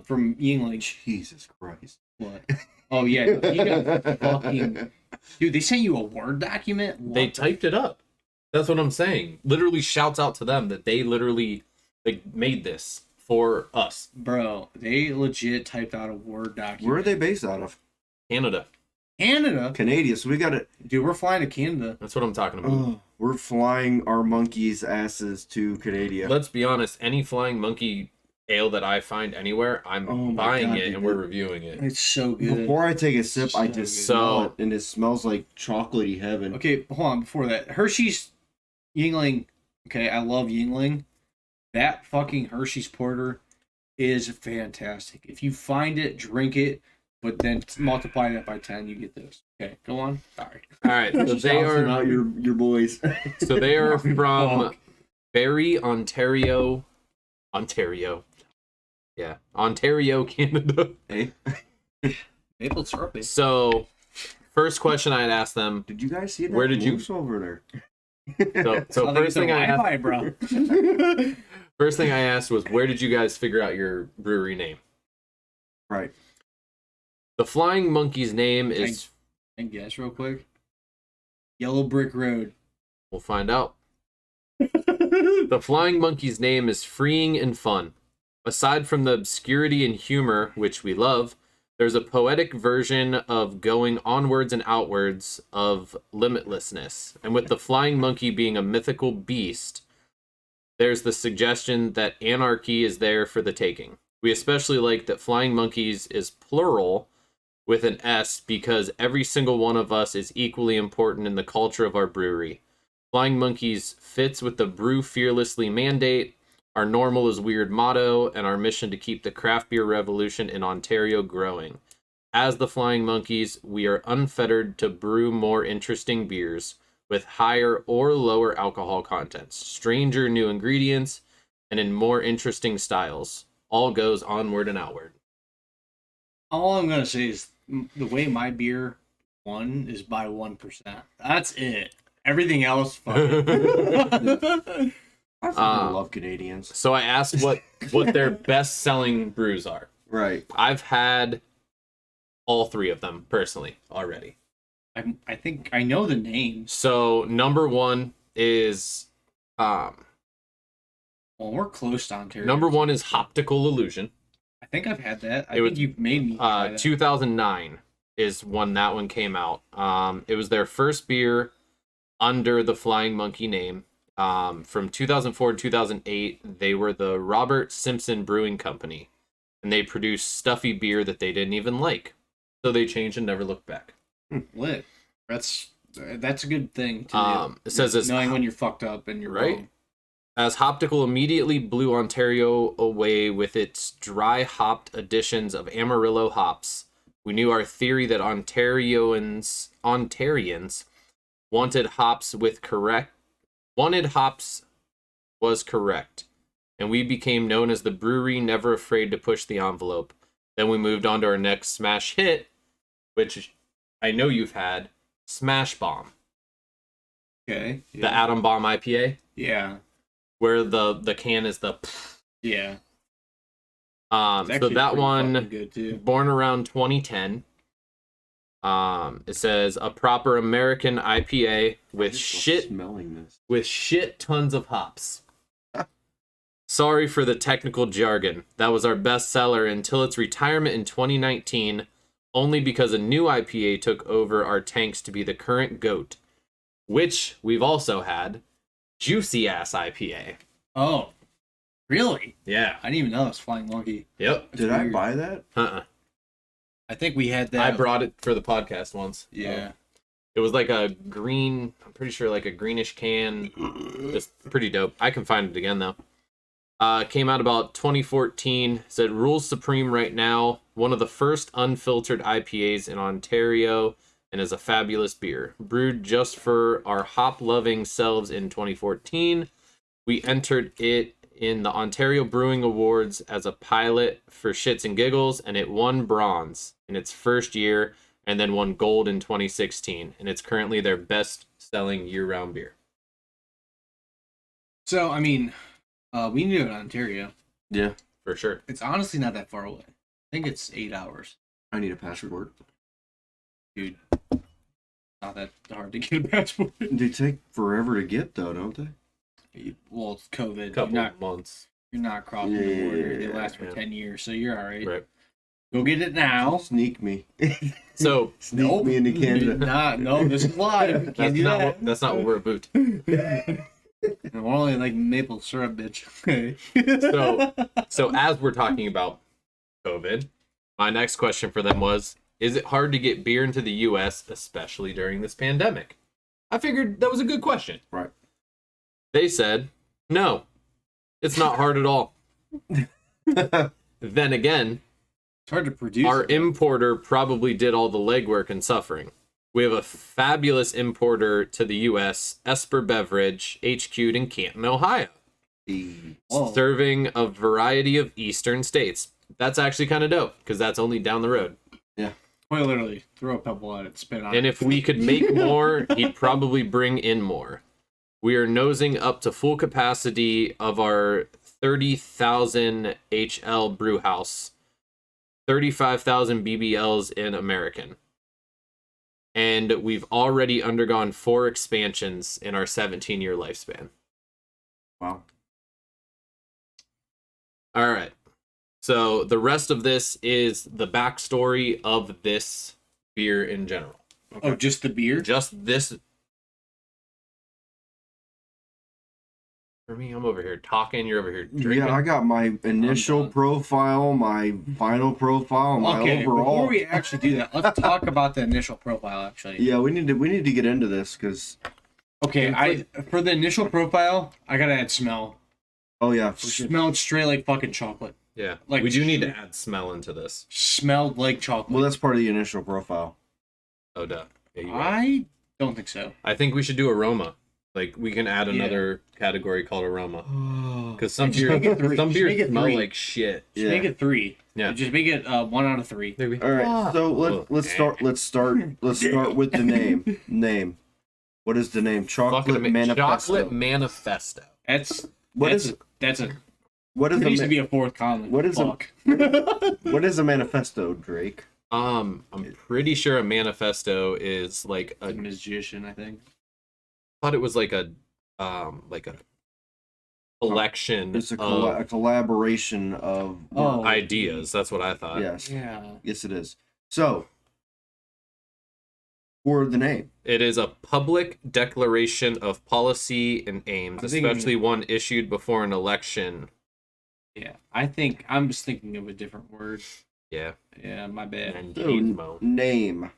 from Yingling. Jesus Christ. What? Oh, yeah. You got fucking... Dude, they sent you a Word document? What They the typed it up. That's what I'm saying. Literally shouts out to them that they literally made this for us. Bro, they legit typed out a Word document. Where are they based out of? Canada. Canada? Canada. So we got it. Dude, we're flying to Canada. That's what I'm talking about. We're flying our monkeys' asses to Canada. Let's be honest. Any flying monkey ale that I find anywhere, I'm Oh my buying God, it dude. and we're reviewing it. It's so good. Before I take a sip, I So just good. smell So- it, and it smells like chocolatey heaven. Okay, hold on. Before that, Hershey's Yingling. Okay, I love Yingling. That fucking Hershey's Porter is fantastic. If you find it, drink it, but then multiply that by 10, you get this. Okay, go on. Sorry. All right. So they Shouting out are your boys. so they are from Fuck. Barrie, Ontario. Yeah, Ontario, Canada. Hey, Maple syrup. So, first question I had asked them. did you guys see that? Where did you- moose over there? So first thing I asked, Wi-Fi, bro. first thing I asked was, where did you guys figure out your brewery name? Right. The Flying Monkey's name is. And guess real quick. Yellow Brick Road. We'll find out. The Flying Monkey's name is freeing and fun. Aside from the obscurity and humor, which we love, there's a poetic version of going onwards and outwards of limitlessness. And with the flying monkey being a mythical beast, there's the suggestion that anarchy is there for the taking. We especially like that flying monkeys is plural, with an S because every single one of us is equally important in the culture of our brewery. Flying Monkeys fits with the Brew Fearlessly mandate, our normal is weird motto, and our mission to keep the craft beer revolution in Ontario growing. As the Flying Monkeys, we are unfettered to brew more interesting beers with higher or lower alcohol contents, stranger new ingredients, and in more interesting styles. All goes onward and outward. All I'm gonna say is the way my beer won is by 1%. That's it. Everything else, fucking. I fucking love Canadians. So I asked what their best-selling brews are. Right. I've had all three of them personally already. I think I know the names. So number one is Well, we're close to Ontario. number one is Optical Illusion. I think I've had that. I think you've made me try that. 2009 is when that one came out. It was their first beer under the Flying Monkey name. From 2004 to 2008, they were the Robert Simpson Brewing Company, and they produced stuffy beer that they didn't even like. So they changed and never looked back. Lit. That's a good thing to do. It says as knowing when you're fucked up and you're right. wrong. As Optical immediately blew Ontario away with its dry hopped additions of Amarillo hops, we knew our theory that Ontarians wanted hops was correct, and we became known as the brewery never afraid to push the envelope. Then we moved on to our next smash hit, which I know you've had, Smash Bomb. Okay. The Atom Bomb IPA, Yeah. where the can is the Yeah. so It's actually that pretty one fucking good too. born around 2010. It says a proper American IPA with Smelling this. shit tons of hops. Sorry for the technical jargon. That was our best seller until its retirement in 2019, only because a new IPA took over our tanks to be the current GOAT, which we've also had, Juicy Ass IPA. Oh, really? Yeah. I didn't even know it was Flying Monkey. Yep. That's Did I weird. buy that? I think we had that. I brought it for the podcast once. Yeah. It was like a green, I'm pretty sure like a greenish can. Just pretty dope. I can find it again though. Came out about 2014. Said rules supreme right now. One of the first unfiltered IPAs in Ontario, and is a fabulous beer. Brewed just for our hop-loving selves in 2014. We entered it in the Ontario Brewing Awards as a pilot for shits and giggles, and it won bronze in its first year, and then won gold in 2016. And it's currently their best-selling year-round beer. So, I mean, we can do it in Ontario. Yeah. For sure. It's honestly not that far away. I think it's 8 hours. I need a passport. Dude, not that hard to get a passport. They take forever to get though, don't they? Well, it's COVID. Couple months. You're not crossing the border. They Yeah, last for 10 years, so you're all right. Right. Go get it now. Sneak me. So Sneak me into Canada. No, this is live. Can't do that. that's not what we're about. We're only like maple syrup, bitch. So as we're talking about COVID, my next question for them was, is it hard to get beer into the US, especially during this pandemic? I figured that was a good question. Right. They said, no, it's not hard at all. Then again, It's hard to produce. our importer probably did all the legwork and suffering. We have a fabulous importer to the US, Esper Beverage, HQ'd in Canton, Ohio, Whoa. serving a variety of eastern states. That's actually kind of dope, because that's only down the road. Quite literally, throw a pebble at it, spit on And it. if we could make more, he'd probably bring in more. We are nosing up to full capacity of our 30,000 HL brew house, 35,000 BBLs in American. And we've already undergone 4 expansions in our 17-year lifespan. Wow. All right. So the rest of this is the backstory of this beer in general. Oh, just the beer? Just this. For me, I'm over here talking. You're over here drinking. Yeah, I got my initial done. profile, my final profile, my Okay, overall. before we actually do that, let's talk about the initial profile. Actually, Yeah, we need to get into this because. okay. For the initial profile, I gotta add smell. Oh yeah, for sure. Smelled straight like fucking chocolate. Yeah, Like, we do need to add smell into this. Smelled like chocolate. Well, that's part of the initial profile. Oh, duh. Yeah, you're right. I don't think so. I think we should do aroma. Like, we can add another category called aroma. Because some Just make it three. some Just make beers it smell three. like shit. Just Yeah. make it 3. Yeah. Just make it 1 out of 3. Maybe. All right, so let's start with the name. Name. What is the name? Chocolate Manifesto. Chocolate Manifesto. That's What that's is a, that's a What is there a needs to be a 4th comment. what is a- Fuck. what is a manifesto, Drake? I'm pretty sure a manifesto is like a a. magician, I think. I thought it was like a collection It's a of collaboration of Oh. ideas. That's what I thought. yes, Yeah. yes it is. So for the name, It is a public declaration of policy and aims, I'm thinking- especially one issued before an election. Yeah. I think I'm just thinking of a different word. Yeah. Yeah, my bad. And so, Gizmo. name.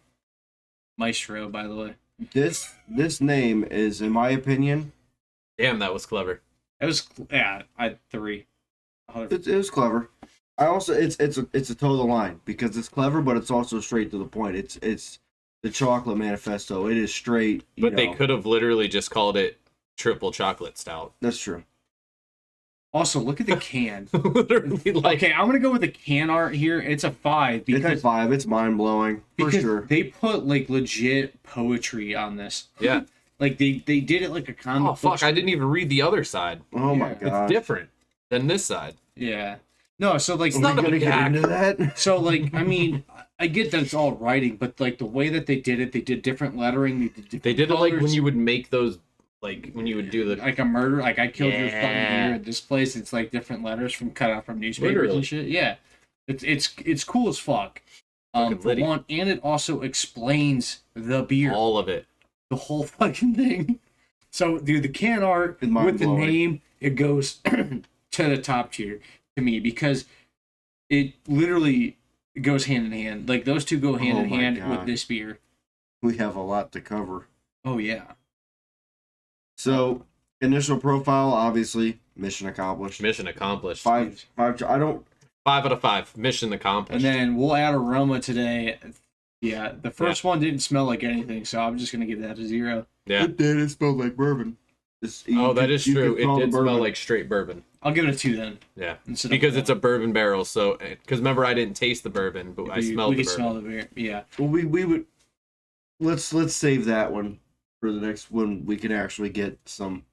Maestro, by the way. This name is, in my opinion, Damn, that was clever. It was I 3. it was clever. I also it's a toe of the line because it's clever, but it's also straight to the point. It's the Chocolate Manifesto. It is straight. But they could have literally just called it triple chocolate stout. That's true. Also, look at the can. Literally, like, Okay, I'm gonna go with the can art here. It's a 5 It's a because 5. It's mind blowing for because sure. they put like legit poetry on this. yeah. Like they did it like a comic Oh fuck! book. I didn't even read the other side. Oh my Yeah. god. It's different than this side. Yeah. No, so like Are we not a gonna get gag. into that? so like I mean I get that it's all writing, but like the way that they did different lettering. They did different They did it like when colors. you would make those, like when you would do the. like a murder, like I killed your son Yeah. here at this place. It's like different letters from cut out from newspapers Literally. and shit. Yeah, it's cool as fuck. Fucking For litty. one, and it also explains the beer, All of it. the whole fucking thing. So, dude, the can art It's with the mind-blowing. name, it goes to the top tier to me because it literally goes hand in hand. Like those two go hand Oh in my hand God. with this beer. We have a lot to cover. Oh yeah. So initial profile, obviously, mission accomplished. Mission accomplished. 5. I don't. 5 out of 5. Mission accomplished. And then we'll add aroma today. Yeah, the first one didn't smell like anything, so I'm just gonna give that a 0. Yeah. It did. It smelled like bourbon. Oh, that is true. It did smell bourbon. like straight bourbon. I'll give it a 2 then. Yeah. Instead Because of it's a bourbon barrel, so because remember I didn't taste the bourbon, but I smelled we the could bourbon. smell the beer. Yeah. Well, we would. Let's save that one for the next one. We can actually get some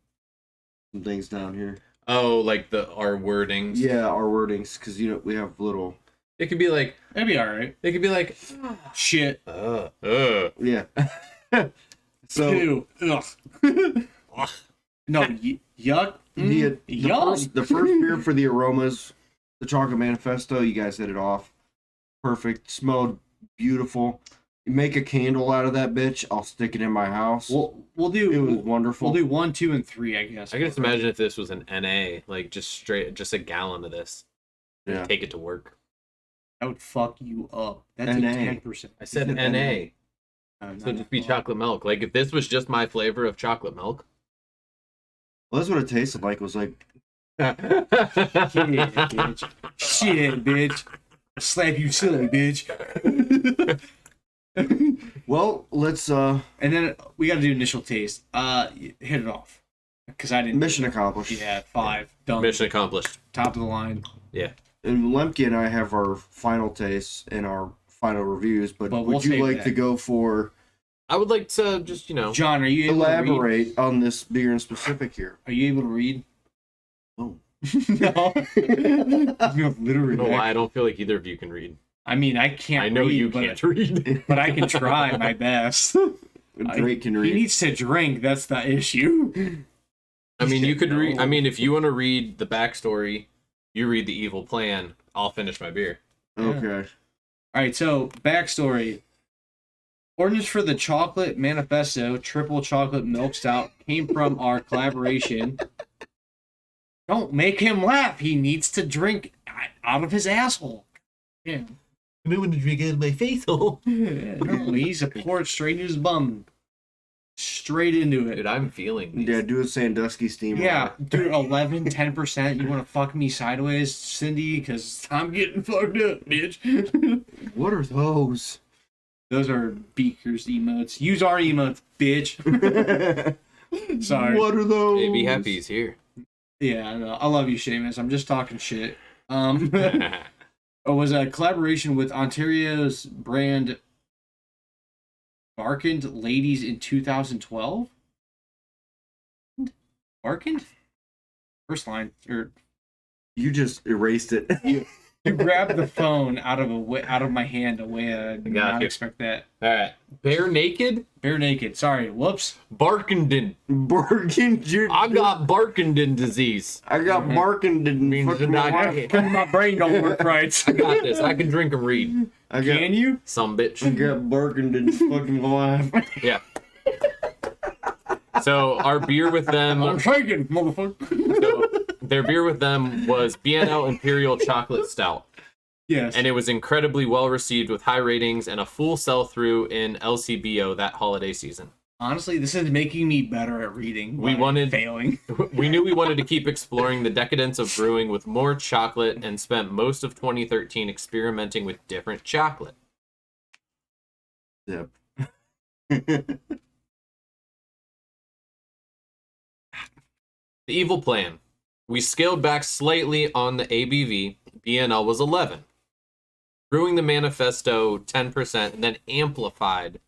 things down here. Oh, like our wordings. Yeah, our wordings, because we have little. It could be like It'd be alright. it could be like Shit. Yeah. So Ew. Ugh. No, yuck. Yum. the first beer for the aromas, the Chocolate Manifesto. You guys hit it off. Perfect. Smelled beautiful. You make a candle out of that bitch. I'll stick it in my house. We'll do it was wonderful. We'll do 1, 2, and 3, I guess. I can just imagine if this was an NA, like just a gallon of this. Yeah. Take it to work. That would fuck you up. That's NA. a 10%. I said Is it NA. No, So just be chocolate milk. Like if this was just my flavor of chocolate milk. Well, that's what it tasted like. It was like, Shit, bitch. Shit, bitch. I'll slap you silly, bitch. well, let's And then we got to do initial taste. Hit it off. Because I didn't. mission accomplished. Yeah, 5. Done. Mission accomplished. Top of the line. Yeah. And Lemke and I have our final tastes and our final reviews, but But we'll would you save like that. to go for I would like to just, John, are you able to read? elaborate on this beer in specific here? Are you able to read? Oh. No. No, literally. I don't know why I don't feel like either of you can read. I mean, I can't I know read, you but, can't read. but I can try my best. Drake can He read. needs to drink. That's the issue. I mean, you could read. I No. mean, if you want to read the backstory, you read the evil plan. I'll finish my beer. Okay. All right, so backstory. Ordinance for the Chocolate Manifesto Triple Chocolate Milk Stout came from our collaboration Don't make him laugh. He needs to drink out of his asshole. Yeah. I don't want to drink out of my face hole. No, he's a pour it straight into his bum. Straight into it. Dude, I'm feeling these. Yeah, do a Sandusky steam. Yeah, dude, 11, 10%. You want to fuck me sideways, Cindy? Because I'm getting fucked up, bitch. What are those? Those are Beakers emotes. Use our emotes, bitch. Sorry. What are those? Hey, be happy he's here. Yeah, I know. I love you, Seamus. I'm just talking shit. It was a collaboration with Ontario's brand Barkend Ladies in 2012. Barkend? First line. You just erased it. You grabbed the phone out of my hand away. I did not you. expect that. All right. Bare naked? Bare naked. Sorry. Whoops. Barkenden. Barkenden. I got Barkenden disease. I got Barkenden. Means Fuck that my I- wife. My brain don't work right. I got this. I can drink and read. I got, Can you? Some I bitch. got Barkenden. Fucking wife. Yeah. So our beer with them, I'm shaking, motherfucker. so their beer with them was BNL Imperial Chocolate Stout. Yes. And it was incredibly well received with high ratings and a full sell-through in LCBO that holiday season. Honestly, this is making me better at reading. We while I'm wanted- failing. We knew we wanted to keep exploring the decadence of brewing with more chocolate and spent most of 2013 experimenting with different chocolate. Yep. The evil plan. We scaled back slightly on the ABV. BNL was 11. Brewing the manifesto 10% and then amplified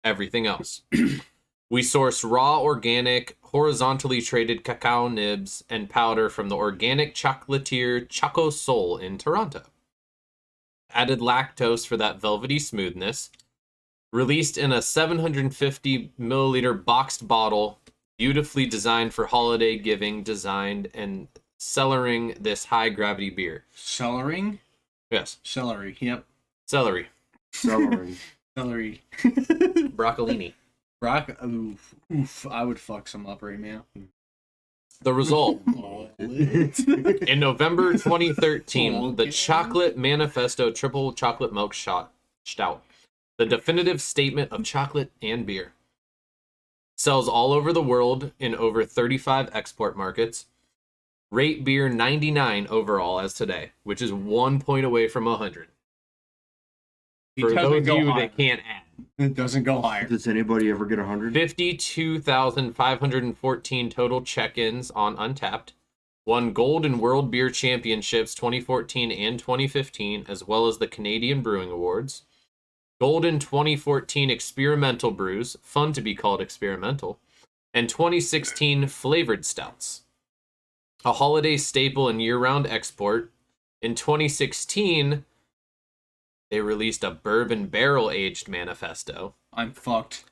everything else. We sourced raw, organic, horizontally traded cacao nibs and powder from the organic chocolatier Choco Soul in Toronto. Added lactose for that velvety smoothness. Released in a 750 milliliter boxed bottle, beautifully designed for holiday giving, designed and cellaring this high gravity beer. Cellaring? Yes, Celery. Yep. celery, Celery. Celery. broccolini. Oof. I would fuck some up right now. The result. Oh, In November 2013, Okay. the Chocolate Manifesto Triple Chocolate Milk Stout, the definitive statement of chocolate and beer. Sells all over the world in over 35 export markets. Rate beer 99 overall as today, which is 1 point away from 100. For those of you that can't add. It doesn't go higher. Does anybody ever get 100? 52,514 total check-ins on Untapped. Won gold in World Beer Championships 2014 and 2015, as well as the Canadian Brewing Awards. Gold in 2014 Experimental Brews, fun to be called experimental, and 2016 Flavored Stouts. A holiday staple and year-round export. In 2016, they released a bourbon barrel-aged manifesto. I'm fucked.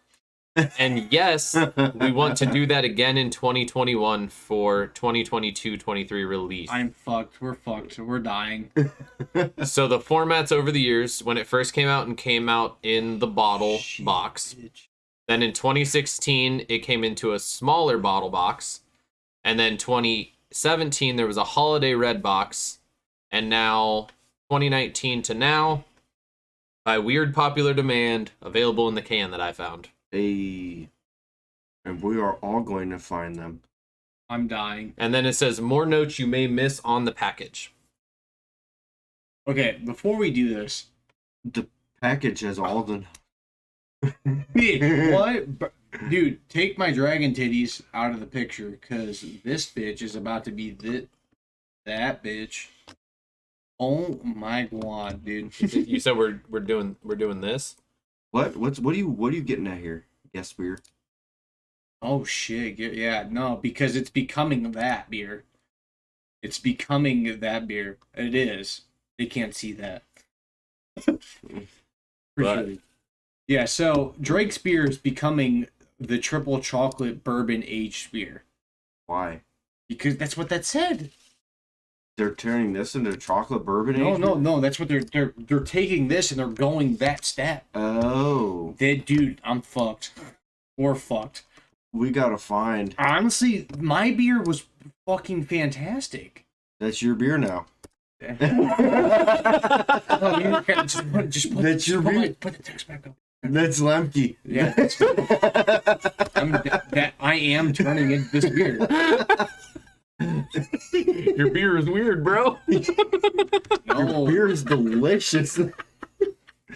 And yes, we want to do that again in 2021 for 2022-23 release. I'm fucked. We're fucked. We're dying. So the formats over the years, when it first came out in the bottle box. Bitch. Then in 2016, it came into a smaller bottle box. And then 2017, there was a holiday red box. And now, 2019 to now, by weird popular demand, available in the can that I found. And we are all going to find them. I'm dying. And then it says, more notes you may miss on the package. Okay, before we do this, The package has all the. bitch, what? Dude, take my dragon titties out of the picture, because this bitch is about to be that bitch. Oh my god, dude. You said we're doing this? What are you getting at here? Yes, beer. Oh shit, yeah, no, because it's becoming that beer. It's becoming that beer. It is. They can't see that. But- Appreciate it. Yeah, so Drake's beer is becoming the triple chocolate bourbon aged beer. Why? Because that's what that said. They're turning this into chocolate bourbon. No, aged no, beer? no. That's what they're taking this and they're going that step. Oh, Dude, I'm fucked. We're fucked. we gotta find. Honestly, my beer was fucking fantastic. That's your beer now. Oh, man, That's your beer. Put the text back up. That's Lemke. Yeah, I am turning into this beer. Your beer is weird, bro. No, Beer is delicious.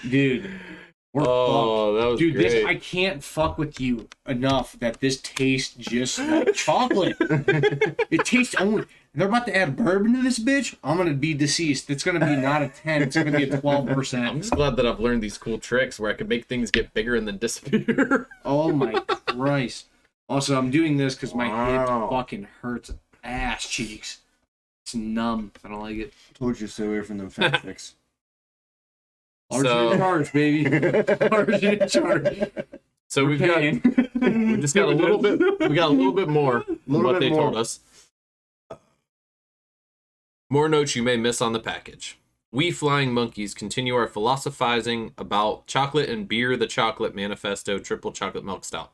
dude. We're Oh, fucked. that was Dude, great. this I can't fuck with you enough that this tastes just like chocolate. It tastes only. They're about to add bourbon to this bitch. I'm gonna be deceased. It's gonna be not a 10. It's gonna be a I'm 12%. just glad that I've learned these cool tricks where I can make things get bigger and then disappear. Oh my Christ! Also, I'm doing this because my hip Wow. fucking hurts ass cheeks. It's numb. I don't like it. Told you to stay away from them fat chicks. Large So- in charge, baby. Large in charge. So we just got a little bit. We got a little bit more than Little what bit they more. told us. More notes you may miss on the package. We flying monkeys continue our philosophizing about chocolate and beer. The Chocolate Manifesto Triple Chocolate Milk Stout.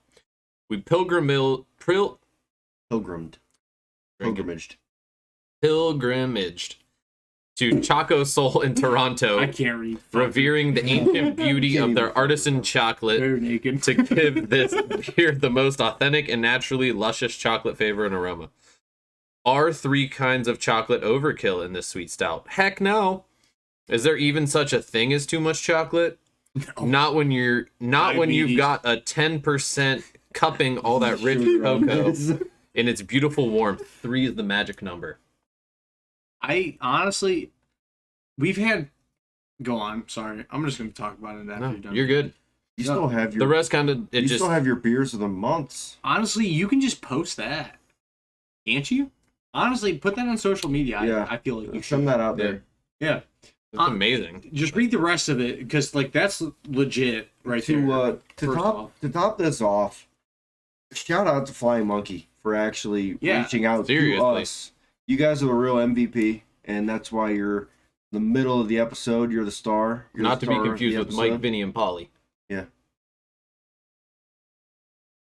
We pilgrimaged to Choco Soul in Toronto, I can't read. revering the ancient beauty of their artisan chocolate They're naked. to give this beer the most authentic and naturally luscious chocolate flavor and aroma. Are 3 kinds of chocolate overkill in this sweet stout? Heck no. Is there even such a thing as too much chocolate? No. Not when you've Diabetes. got a 10% cupping all that rich cocoa in its beautiful warmth. 3 is the magic number. I honestly, we've had. Go on. Sorry, I'm just gonna talk about it after No, you're done. you're good. You still have The your rest kind of you still have your beers of the months. Honestly, you can just post that, can't you? Honestly, put that on social media. Yeah. I feel like you Send should. that out there. Yeah. It's amazing. Just read the rest of it because like that's legit right there. To First off. top this off, shout out to Flying Monkey for actually Yeah, reaching out seriously. to us. You guys are the real MVP, and that's why you're the middle of the episode. You're the star. You're Not the to be star of confused the with Mike, episode. Vinny, and Polly. Come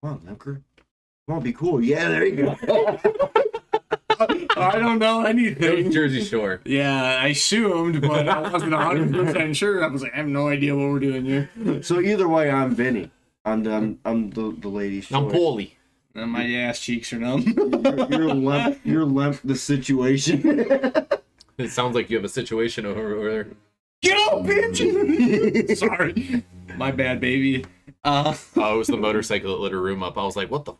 on, Lemke. Come on, be cool. Yeah, there you go. I don't know It was anything. Jersey Shore. Yeah, I assumed, but I wasn't 100% sure. I was like, I have no idea what we're doing here. So either way, I'm Vinny. I'm the lady's I'm choice. Polly. And my ass cheeks are numb. You're lemp the situation. It sounds like you have a situation over there. Get up, bitch! Sorry. My bad, baby. Oh, it was the motorcycle that lit her room up. I was like, what the?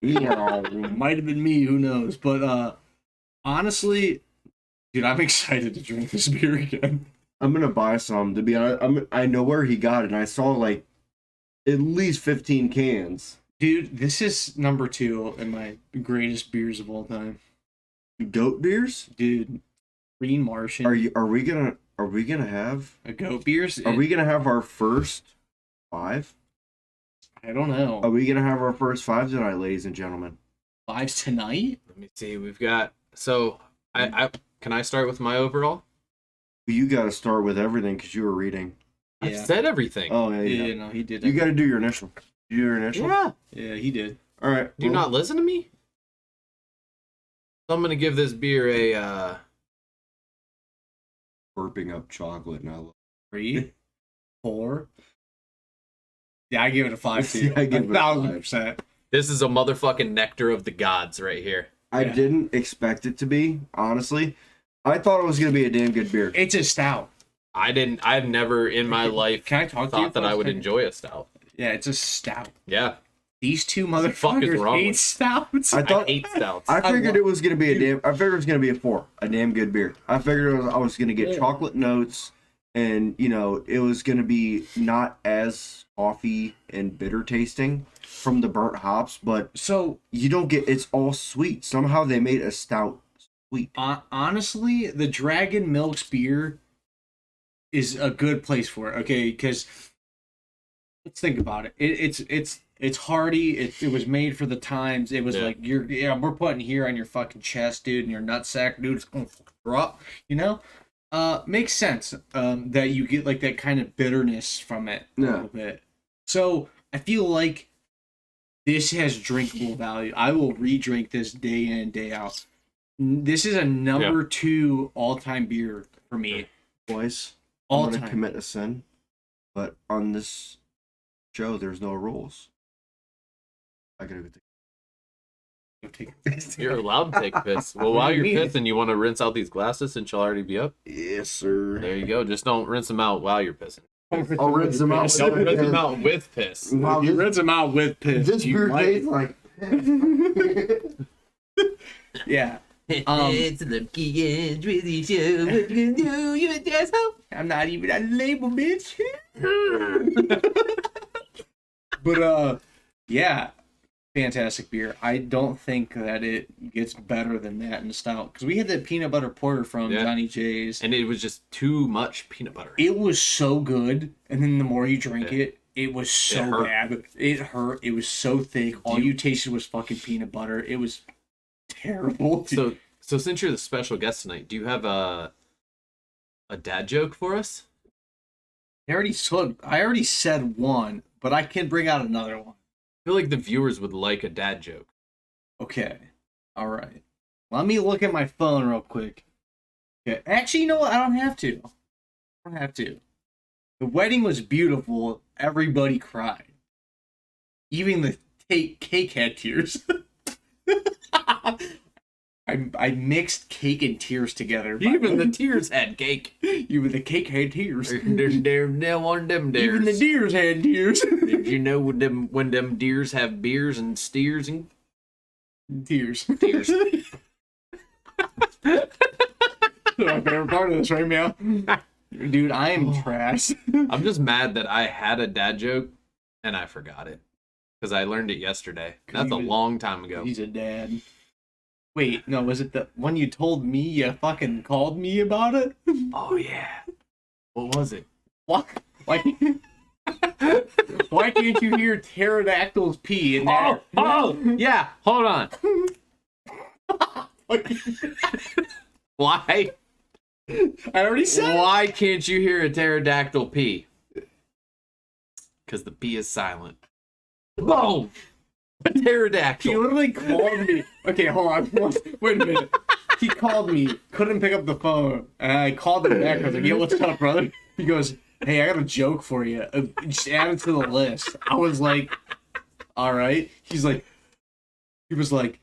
Might have been me, who knows? But honestly, dude, I'm excited to drink this beer again. I'm gonna buy some. To be honest, I know where he got it. And I saw like at least 15 cans. Dude, this is number 2 in my greatest beers of all time. Goat beers? Dude, Green Martian. Are we gonna have a goat beers? Are we gonna have our first 5? I don't know. Are we gonna have our first 5 tonight, ladies and gentlemen? 5s tonight? Let me see. We've got. So, I can I start with my overall? You got to start with everything because you were reading. I Yeah. said everything. Oh yeah, Yeah, yeah. no, he did. You got to do your initial. Do your initial. Yeah. Yeah, he did. All right. Do you not listen to me? So I'm gonna give this beer a. burping up chocolate now? 3, 4. Yeah, I give it a 5 too. Yeah, I give it a 1,000%. This is a motherfucking nectar of the gods right here. I Yeah. didn't expect it to be, honestly. I thought it was gonna be a damn good beer. It's a stout. I've never in my life Can I talk to you? thought that for a I would second? enjoy a stout. Yeah, it's a stout. Yeah. These two the fuck is motherfuckers wrong hate with- stouts. I I thought hate stouts. I figured I it was gonna be I figured it was gonna be a 4, a damn good beer. I figured I was gonna get Yeah. chocolate notes, and it was gonna be not as coffee and bitter tasting from the burnt hops, but So you don't get. It's all sweet. Somehow they made a stout sweet. honestly, the Dragon Milk's beer is a good place for it. Okay, because let's think about it. It's hearty. It was made for the times. It was Yeah. like we're putting here on your fucking chest, dude, and your nutsack, dude. It's gonna fucking drop. Makes sense. That you get like that kind of bitterness from it a Yeah. little bit. So I feel like this has drinkable value. I will re-drink this day in and day out. This is a number 2 all-time beer for me. Boys, All I'm gonna time. commit a sin, but on this show, there's no rules. I gotta go take. You're allowed to take a piss. Well, What while do you you're mean? pissing, you want to rinse out these glasses since you'll already be up? Yes, sir. There you go. Just don't rinse them out while you're pissing. I'll rinse them out. Don't rinse them out with piss. Wow, You rinse them out with piss. this You beer might- tastes like. Yeah. It's Lemke and Drizzy show. What you gonna do, you asshole? I'm not even on the label, bitch. But yeah, fantastic beer. I don't think that it gets better than that in Stout, because we had the peanut butter porter from Yeah. Johnny J's. And it was just too much peanut butter. It was so good, and then the more you drink it was so hurt. bad. It hurt. It was so thick. All you tasted was fucking peanut butter. It was terrible. So since you're the special guest tonight, do you have a dad joke for us? I already said one, but I can bring out another one. I feel like the viewers would like a dad joke. Okay. All right. Let me look at my phone real quick. Okay. Actually, you know what? I don't have to. I don't have to. The wedding was beautiful. Everybody cried. Even the cake had tears. I mixed cake and tears together. Even the tears had cake. Even the cake had tears. There's one of them deers. Even the deers had tears. Did you know when them deers have beers and steers and Tears. tears? My favorite part of this right now. Dude, I am trash. I'm just mad that I had a dad joke and I forgot it because I learned it yesterday. That's a long time ago. He's a dad. Wait, no, was it the one you told me you fucking called me about it? Oh yeah. What was it? What? Why can't you hear pterodactyls pee in there? Oh, yeah. Hold on. Why? I already said it. Why can't you hear a pterodactyl pee? Because the P is silent. Boom! A He pterodactyl. literally called me. Okay, hold on. Wait a minute. He called me, couldn't pick up the phone, and I called him back. I was like, "Yo, what's up, brother?" He goes, "Hey, I got a joke for you. Just add it to the list." I was like, "All right." He was like,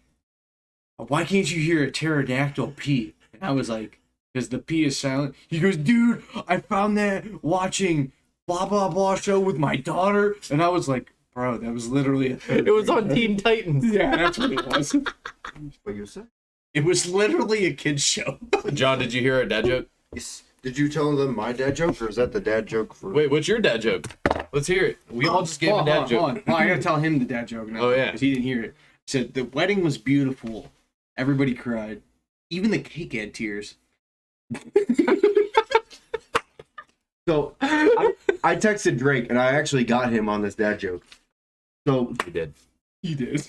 "Why can't you hear a pterodactyl pee?" And I was like, "Because the P is silent." He goes, "Dude, I found that watching blah blah blah show with my daughter," and I was like, "Bro, that was literally It was on Teen Titans. yeah, that's what it was. What you said? It was literally a kid's show." John, did you hear a dad joke? Yes. Did you tell them my dad joke, or is that the dad joke for? Wait, what's your dad joke? Let's hear it. We all just gave a dad joke. Hold on. Well, I gotta tell him the dad joke now. Oh, yeah. Because he didn't hear it. He said, "The wedding was beautiful. Everybody cried. Even the cake had tears." So I texted Drake, and I actually got him on this dad joke. So You did. He did.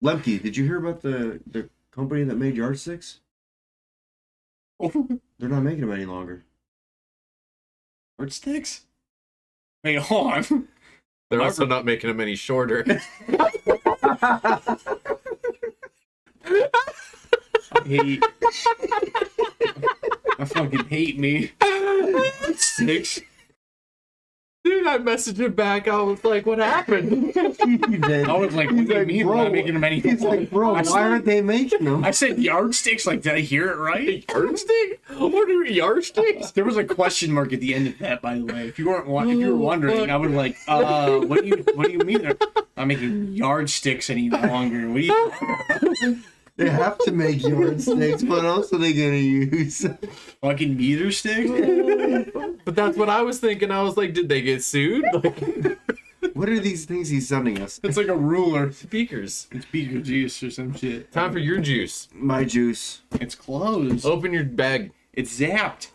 Lemke, did you hear about the company that made yardsticks? They're not making them any longer. Word sticks? Wait, hold on. They're also not making them any shorter. I fucking hate me. Sticks. Dude, I messaged him back. I was like, what happened? I was like, what do you mean? We're not making them any. He's like, bro, I why aren't they making them? I said yardsticks. Like, did I hear it right? Yardstick? What are yardsticks? There was a question mark at the end of that, by the way. If you weren't, if you were Oh, wondering, fuck. I would like, what do you mean? They're not making yardsticks any longer? What do you They have to make yardsticks, but also they gonna use. fucking meter sticks? But that's what I was thinking. I was like, did they get sued? Like, What are these things he's sending us? It's like a ruler. speakers. It's beaker juice or some shit. Time for your juice. My juice. It's closed. Open your bag. It's zapped.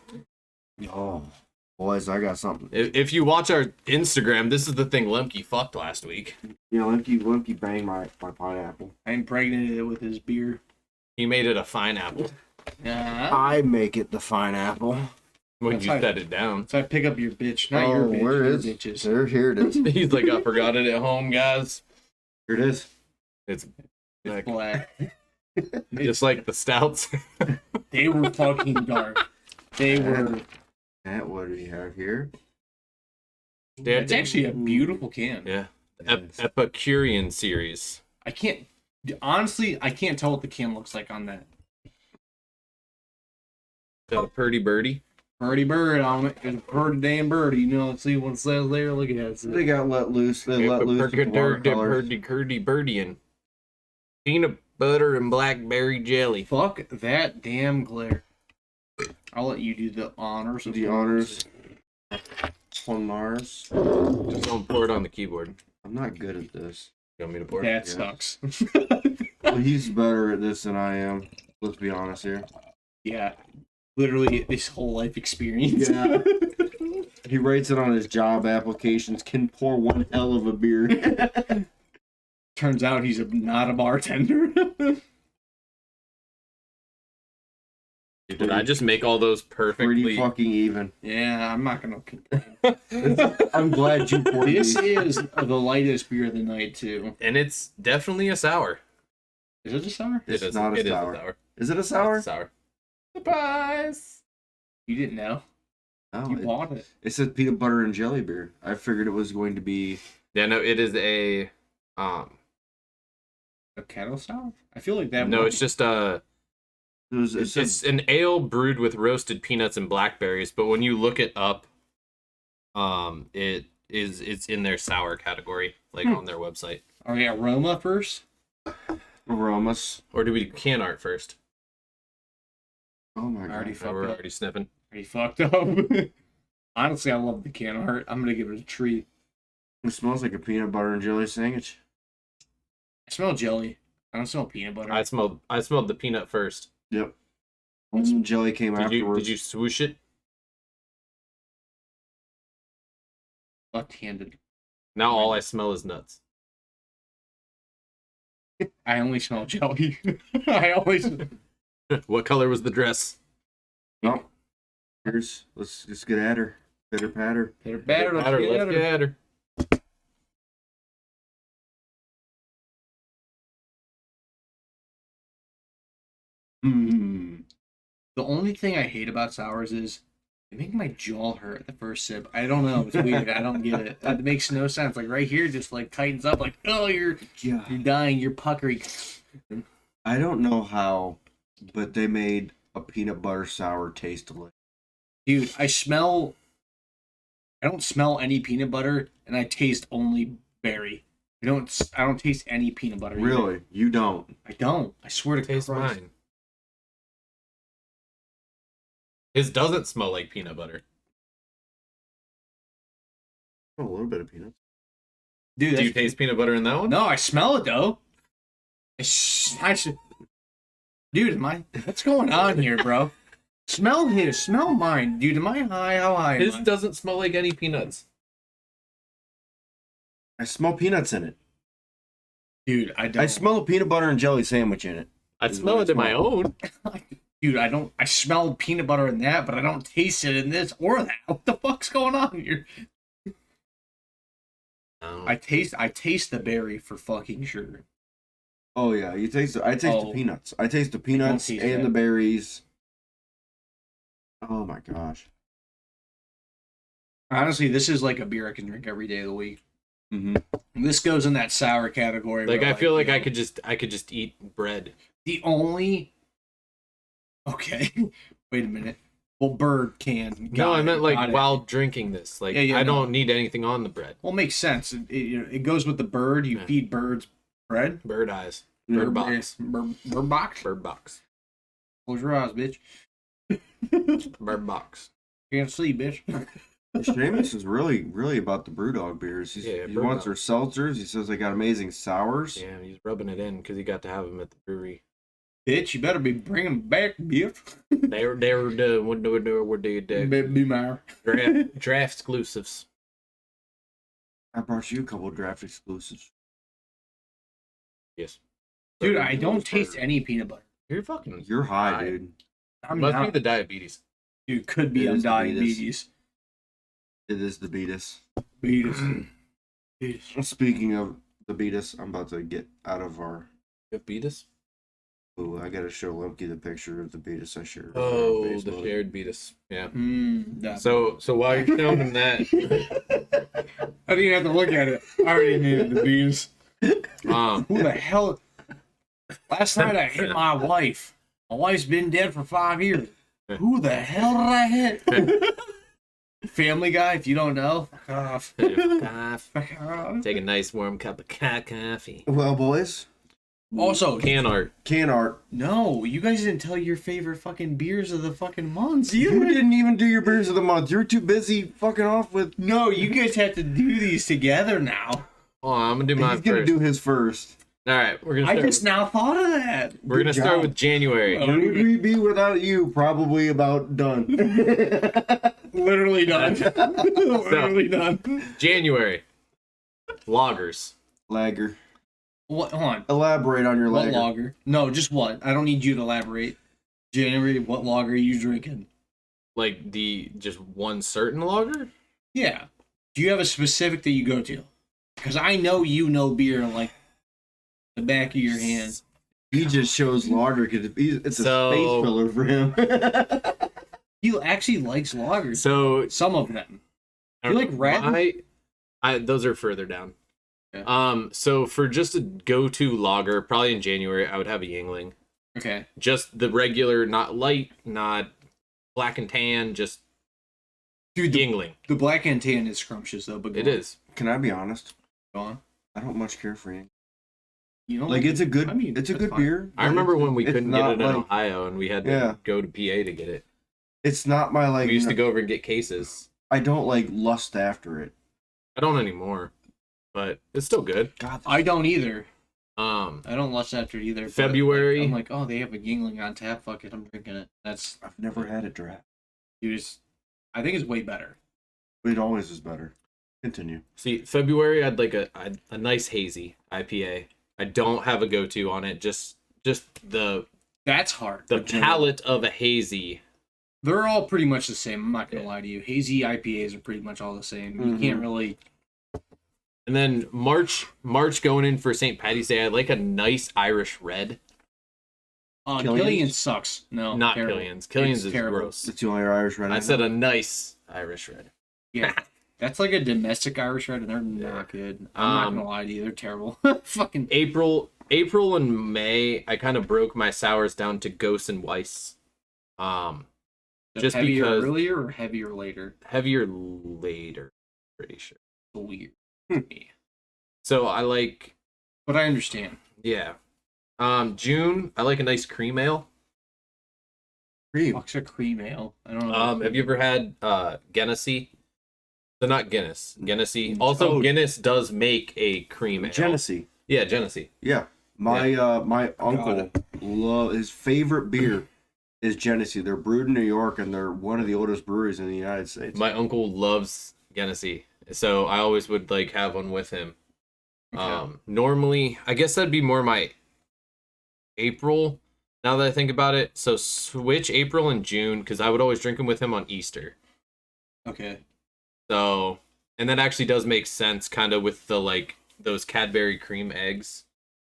Oh, boys, I got something. If you watch our Instagram, this is the thing Lemke fucked last week. You know, Lemke banged my pineapple. I impregnated it with his beer. He made it a fine apple I make it the fine apple. when That's you right. set it down. So I pick up your bitch, not your bitch. where your is bitches. There, here it is. He's like, I forgot it at home, guys. Here it is. It's It's black. Just like the stouts. They were fucking dark. They were. And what do we have here? It's actually a beautiful can. Yeah. Yes. Epicurean series. I can't. Honestly, I can't tell what the can looks like on that. Got a purdy birdie. Birdie bird on it. It's a pretty damn birdie. You know, let's see what it says there. Look at that. They got let loose. They let loose with the watercolors. Purdy birdie. Peanut butter and blackberry jelly. Fuck that damn glare. I'll let you do the honors. The honors on Mars. Just don't pour it on the keyboard. I'm not good at this. You want me to pour? That Yeah. sucks. Well, he's better at this than I am. Let's be honest here. Yeah. Literally his whole life experience. Yeah. He writes it on his job applications. Can pour one hell of a beer. Turns out he's not a bartender. Did I just make all those perfectly? Pretty fucking even. Yeah, I'm not gonna complain. I'm glad you poured This these. is the lightest beer of the night too. And it's definitely a sour. Is it a sour? It's not a It sour. is a sour. Is it a sour? It's a sour. Surprise! You didn't know? No, You bought it. it said peanut butter and jelly beer. I figured it was going to be. Yeah, no, it is a A kettle sour? I feel like that. no, would- it's just a It said, it's an ale brewed with roasted peanuts and blackberries, but when you look it up, it's in their sour category, like on their website. Are we aroma first? aromas. Or do we do can art first? Oh my I already god. fucked We're up. already sniffing. Are you fucked up? Honestly, I love the can art. I'm gonna give it a treat. It smells like a peanut butter and jelly sandwich. I smell jelly. I don't smell peanut butter. I smelled the peanut first. Yep. And some jelly came afterwards. Did you swoosh it? Left-handed. Now all I smell is nuts. I only smell jelly. I always. What color was the dress? No. Let's just get at her. Pitter patter. They're better. Let's Let's get at her. get at her. Hmm. The only thing I hate about sours is they make my jaw hurt at the first sip. I don't know. It's weird. I don't get it. It makes no sense. Like right here, just like tightens up. Like you're Yeah. dying. You're puckering. I don't know how, but they made a peanut butter sour taste delicious. Dude, I don't smell any peanut butter, and I taste only berry. I don't taste any peanut butter. either. Really? You don't? I don't. I swear to Taste Christ. mine. His doesn't smell like peanut butter. A little bit of peanuts. Dude, Do you that's- taste peanut butter in that one? No, I smell it though. Dude, what's going on here, bro? Smell his, smell mine, dude. Am I high? How high am His I? doesn't smell like any peanuts. I smell peanuts in it. Dude, I don't. I smell a peanut butter and jelly sandwich in it. I'd Is smell what it I in my smell. own. Dude, I don't. I smell peanut butter in that, but I don't taste it in this or that. What the fuck's going on here? I taste the berry for fucking sure. Oh yeah, you taste. I taste the Oh. peanuts. I taste the peanuts taste and that. the berries. Oh my gosh. Honestly, this is like a beer I can drink every day of the week. Mm-hmm. This goes in that sour category. Like where, I feel like you I know, could just eat bread. The only. Okay, wait a minute. Well, bird can. No, I meant like got it. while drinking this. Like Yeah, I no. don't need anything on the bread. Well, it makes sense. It goes with the bird. You Yeah. feed birds bread. Bird eyes. Bird Bird box. Bird box. Bird box. Close your eyes, bitch. Bird box. Can't see, bitch. Seamus is really about the BrewDog beers. Yeah, He BrewDog. wants their seltzers. He says they got amazing sours. Yeah, he's rubbing it in because he got to have them at the brewery. Bitch, you better be bringing back, bitch. They were Be my. draft exclusives. I brought you a couple draft exclusives. Yes. Dude, I don't taste any peanut butter. You're fucking. You're high, High. dude. I'm Must not. be the diabetes. Dude, could be It I'm is the diabetes. It is the Beatus. Beatus. Beatus. Speaking of the Beatus, I'm about to get out of our Diabetes. Oh, I gotta show Lemke the picture of the Beatus I shared. on Oh, the Facebook. shared Beatus. Yeah. That. So while you're showing him that, I didn't even have to look at it. I already knew the bees. Who the hell? Last night I hit my wife. My wife's been dead for 5 years. Who the hell did I hit? Family Guy, if you don't know. Fuck off. Fuck off. Take a nice warm cup of coffee. Well, boys, Also, Can art. can art. no, you guys didn't tell your favorite fucking beers of the fucking month. You didn't even do your beers of the month. You're too busy fucking off with. No, you guys have to do these together now. Oh, I'm gonna do mine He's gonna first. do his first. All right, we're gonna. I Start just now thought of that. we're gonna Good start job. with January. Oh. Would we be without you? Probably about done. Literally done. Literally done. January. Loggers. Lager. What? Hold on. Elaborate on your What lager. lager? No, just what? I don't need you to elaborate. January, what lager are you drinking? Like the just one certain lager. Yeah. Do you have a specific that you go to? Because I know you know beer like the back of your hand. He just shows lager because it's a So- space filler for him. He actually likes lagers. So Some of them. I You don't like know, Radler? those are further down. Okay. So for just a go-to lager, probably in January, I would have a Yingling. Okay. Just the regular, not light, not black and tan, just Dude, Yingling. the black and tan is scrumptious though, but It is. Can I be honest? Go on. I don't much care for it. You know, Like it's a good, I mean, it's a that's good fine. beer. I remember when we It's couldn't get not it in like- Ohio and we had to Yeah. go to PA to get it. It's not my like. We used to go over and get cases. I don't like lust after it. I don't anymore, but it's still good. God, I don't either. Um, I don't lust after it either. but, February. I'm like, oh, they have a Yingling on tap. Fuck it, I'm drinking it. That's I've never had it dry. dude. I think it's way better. It always is better. Continue. see, February, I'd like a nice hazy IPA. I don't have a go-to on it. Just the That's hard. palate of a hazy. They're all pretty much the same. I'm not gonna Yeah. lie to you. Hazy IPAs are pretty much all the same. You Mhm. can't really. And then March going in for St. Patty's Day, I'd like a nice Irish red. Killian's? Killian sucks. No, Not terrible. Killian's. Killian's It's is terrible. gross. It's the only Irish red. I said a nice Irish red. Yeah, that's like a domestic Irish red, and they're not good. I'm not gonna lie to you. They're terrible. Fucking. April and May, I kind of broke my sours down to Ghost and Weiss. Just heavier because earlier or heavier later. heavier later, pretty sure. Weird. So I like, But I understand. yeah. June, I like a nice cream ale. cream. Fuck's a cream ale. I don't know. Have you ever had Guinnessy? So not Guinness, Guinnessy. Also, Oh. Guinness does make a cream ale. Genesee. Yeah, Genesee. Yeah. My uncle his favorite beer is Genesee. They're brewed in New York and they're one of the oldest breweries in the United States. My uncle loves Guinnessy, so I always would like have one with him. Okay. Normally, I guess that'd be more my April. Now that I think about it, so switch April and June because I would always drink them with him on Easter. Okay. So, and that actually does make sense, kind of with the like those Cadbury cream eggs.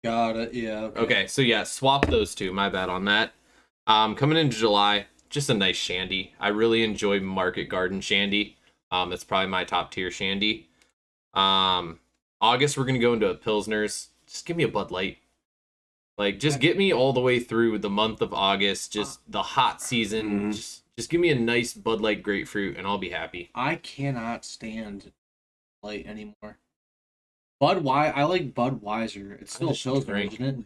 Got it. Yeah. Okay, so yeah, swap those two. My bad on that. Coming into July, just a nice shandy. I really enjoy Market Garden shandy. That's probably my top tier shandy. August, we're gonna go into a Pilsners. Just give me a Bud Light. Like, just get me all the way through the month of August, just the hot season. Mhm. Just give me a nice Bud Light grapefruit, and I'll be happy. I cannot stand light anymore. I like Budweiser. It's still a just Pilsner, drink. isn't it?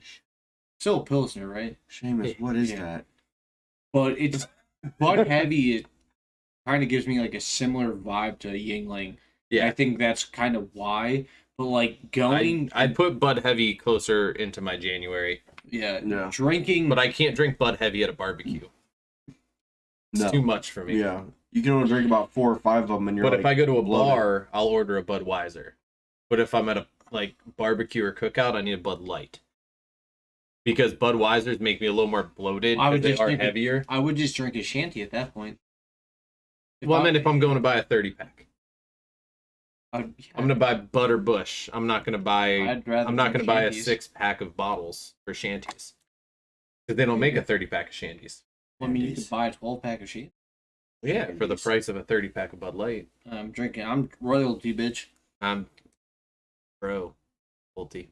Still a Pilsner, right? Seamus, what is Yeah. that? But it's Bud Heavy. It kind of gives me like a similar vibe to Yingling. Yeah. I think that's kind of why. But like going, I'd put Bud Heavy closer into my January, yeah, No. drinking. but I can't drink Bud Heavy at a barbecue. It's No. too much for me. Yeah. You can only drink about 4 or 5 of them and you're But like, if I go to a love it. bar, I'll order a Budweiser. But if I'm at a like barbecue or cookout, I need a Bud Light. Because Budweisers make me a little more bloated I would because they just are drink heavier. I would just drink a shanty at that point. Well, I mean, if I'm going to buy a 30-pack, I'm I'm gonna buy Butter Bush. I'm not gonna buy. I'd rather I'm not gonna drink buy a shanties. 6-pack of bottles for shanties. Because they don't make a 30-pack of shandies. I mean, you could buy a 12-pack of shit. Yeah, for the price of a 30-pack of Bud Light. I'm drinking. I'm royalty, bitch. I'm bro. Multi.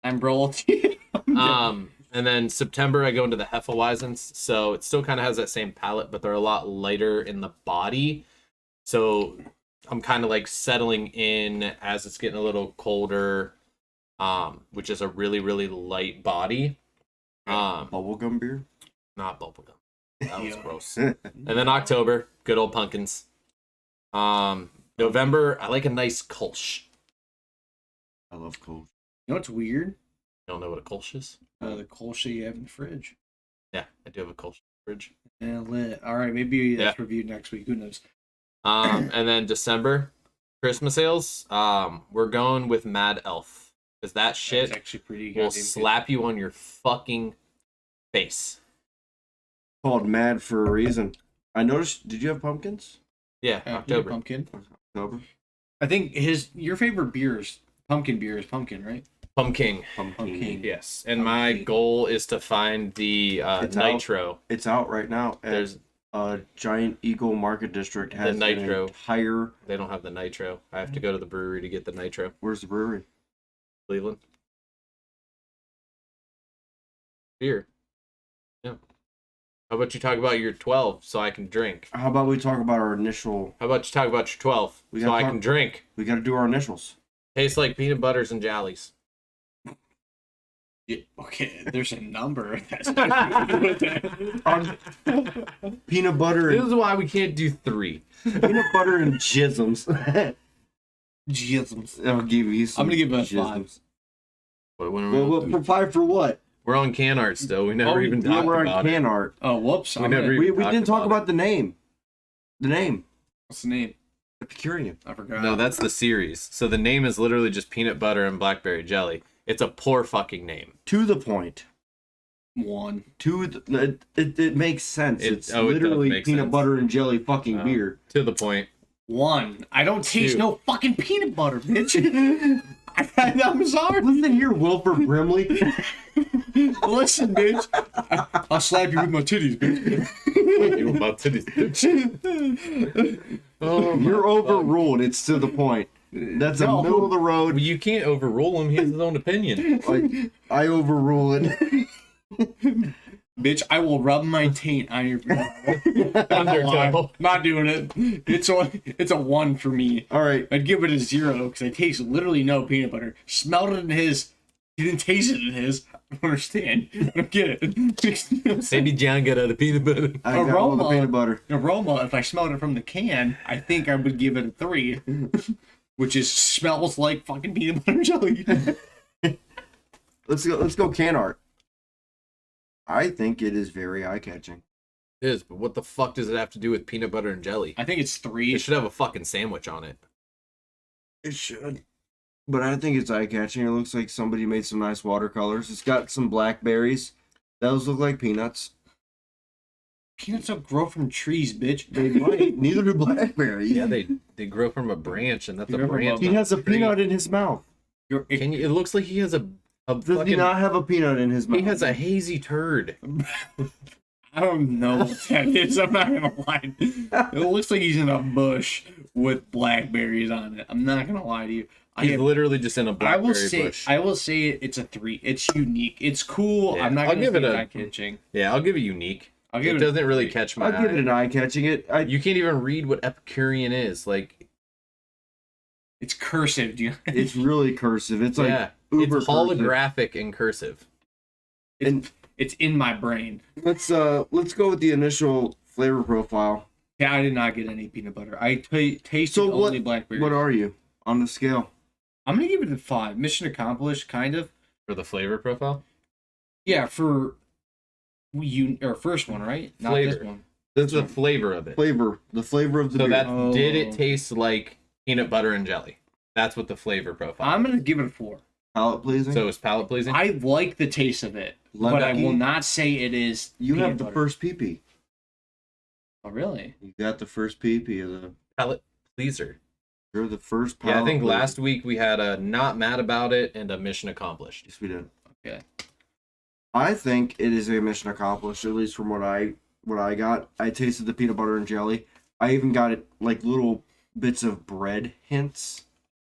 I'm royalty. And then September I go into the Hefeweizens, so it still kind of has that same palette, but they're a lot lighter in the body. So I'm kind of like settling in as it's getting a little colder, which is a really, really light body. Bubblegum beer? Not bubblegum. That was gross. And then October, good old pumpkins. November, I like a nice Kolsch. I love Kolsch. You know what's weird? You don't know what a Kolsch is? The Kolsch you have in the fridge. Yeah, I do have a Kolsch fridge. Yeah, lit. All right, maybe that's reviewed next week. Who knows? And then December, Christmas sales. We're going with Mad Elf because that shit That's actually pretty will goddamn slap you on your fucking face. Called Mad for a reason. I noticed. Did you have pumpkins? Yeah, good. October. Pumpkin. October. I think your favorite pumpkin beer is pumpkin, right? Pumpkin. Pumpkin. Yes, and my goal is to find the Nitro. It's out right now. There's Giant Eagle Market District has the Nitro. An entire. They don't have the Nitro. I have to go to the brewery to get the Nitro. Where's the brewery? Cleveland. Beer. Yeah. How about you talk about your 12 so I can drink? How about we talk about our initial? How about you talk about your 12 so I can drink? We got to do our initials. Tastes like peanut butters and jellies. Yeah, okay, there's a number. Peanut butter. This is why we can't do 3. Peanut butter and jisms. Jisms. I'll give you some. I'm gonna give it a jisms. 5. Well, 5 for what? We're on can art still. We never even Yeah, talked we're about on can it. art. Oh, whoops. We never even We didn't talk about about the name. The name. What's the name? Epicurean. I forgot. No, that's the series. So the name is literally just peanut butter and blackberry jelly. It's a poor fucking name. To the point. One. It makes sense. It It's does literally make peanut sense. butter and jelly fucking beer. To the point. One. I don't taste 2. no fucking peanut butter, bitch. I'm sorry. Listen here, Wilford Brimley. Listen, bitch. I'll slap you with my titties, bitch. Oh, You're overruled. It's to the point. That's a middle of the road. You can't overrule him. He has his own opinion. I overrule it. Bitch, I will rub my taint on your Undertale. Not doing it. It's a 1 for me. All right. I'd give it a 0 because I taste literally no peanut butter. Smelled it in his. He didn't taste it in his. I don't understand. I don't get it. Maybe John got out of peanut butter. I got all the peanut butter. Aroma, if I smelled it from the can, I think I would give it a 3. Which is smells like fucking peanut butter jelly. Let's go can art. I think it is very eye-catching. It is, but what the fuck does it have to do with peanut butter and jelly? I think it's 3. It should have a fucking sandwich on it. It should. But I think it's eye-catching. It looks like somebody made some nice watercolors. It's got some blackberries. Those look like peanuts. Peanuts don't grow from trees, bitch. They might. Neither do blackberries. Yeah, they grow from a branch, and that's a Grow from branch. He not has a tree. peanut in his mouth. Can you? It looks like he has a Does he fucking. not have a peanut in his mouth? He has a hazy turd. I don't know what that is. I'm not gonna lie. It looks like he's in a bush with blackberries on it. I'm not gonna lie to you. He's literally just in a blackberry bush. I will say it's a 3. It's unique. It's cool. Yeah, I'm not I'll gonna give it say a- eye-catching. Yeah, I'll give it unique. I'll give It it. doesn't really catch my I'll give it eye. an eye-catching. You can't even read what Epicurean is. Like, It's cursive. Do you? It's really cursive. It's like yeah, uber it's cursive. holographic and cursive. And It's in my brain. let's go with the initial flavor profile. Yeah, I did not get any peanut butter. I tasted So only blackberries. What are you on the scale? I'm gonna give it a 5. Mission accomplished, kind of. For the flavor profile? Yeah, for first one, right? Not this Flavor. one. That's the flavor of it. The flavor of the So beer. that did it taste like peanut butter and jelly? That's what the flavor profile. I'm gonna give it a 4. Palate pleasing. So it's palate pleasing. I like the taste of it, but I Lemke. will not say it is. You peanut have the butter. first pee. Oh, really? You got the first pee of the. Palate pleaser. You're the first. Yeah, I palate think pleaser. last week we had a not mad about it and a mission accomplished. Yes, we did. Okay. I think it is a mission accomplished, at least from what I got. I tasted the peanut butter and jelly. I even got it like little bits of bread hints.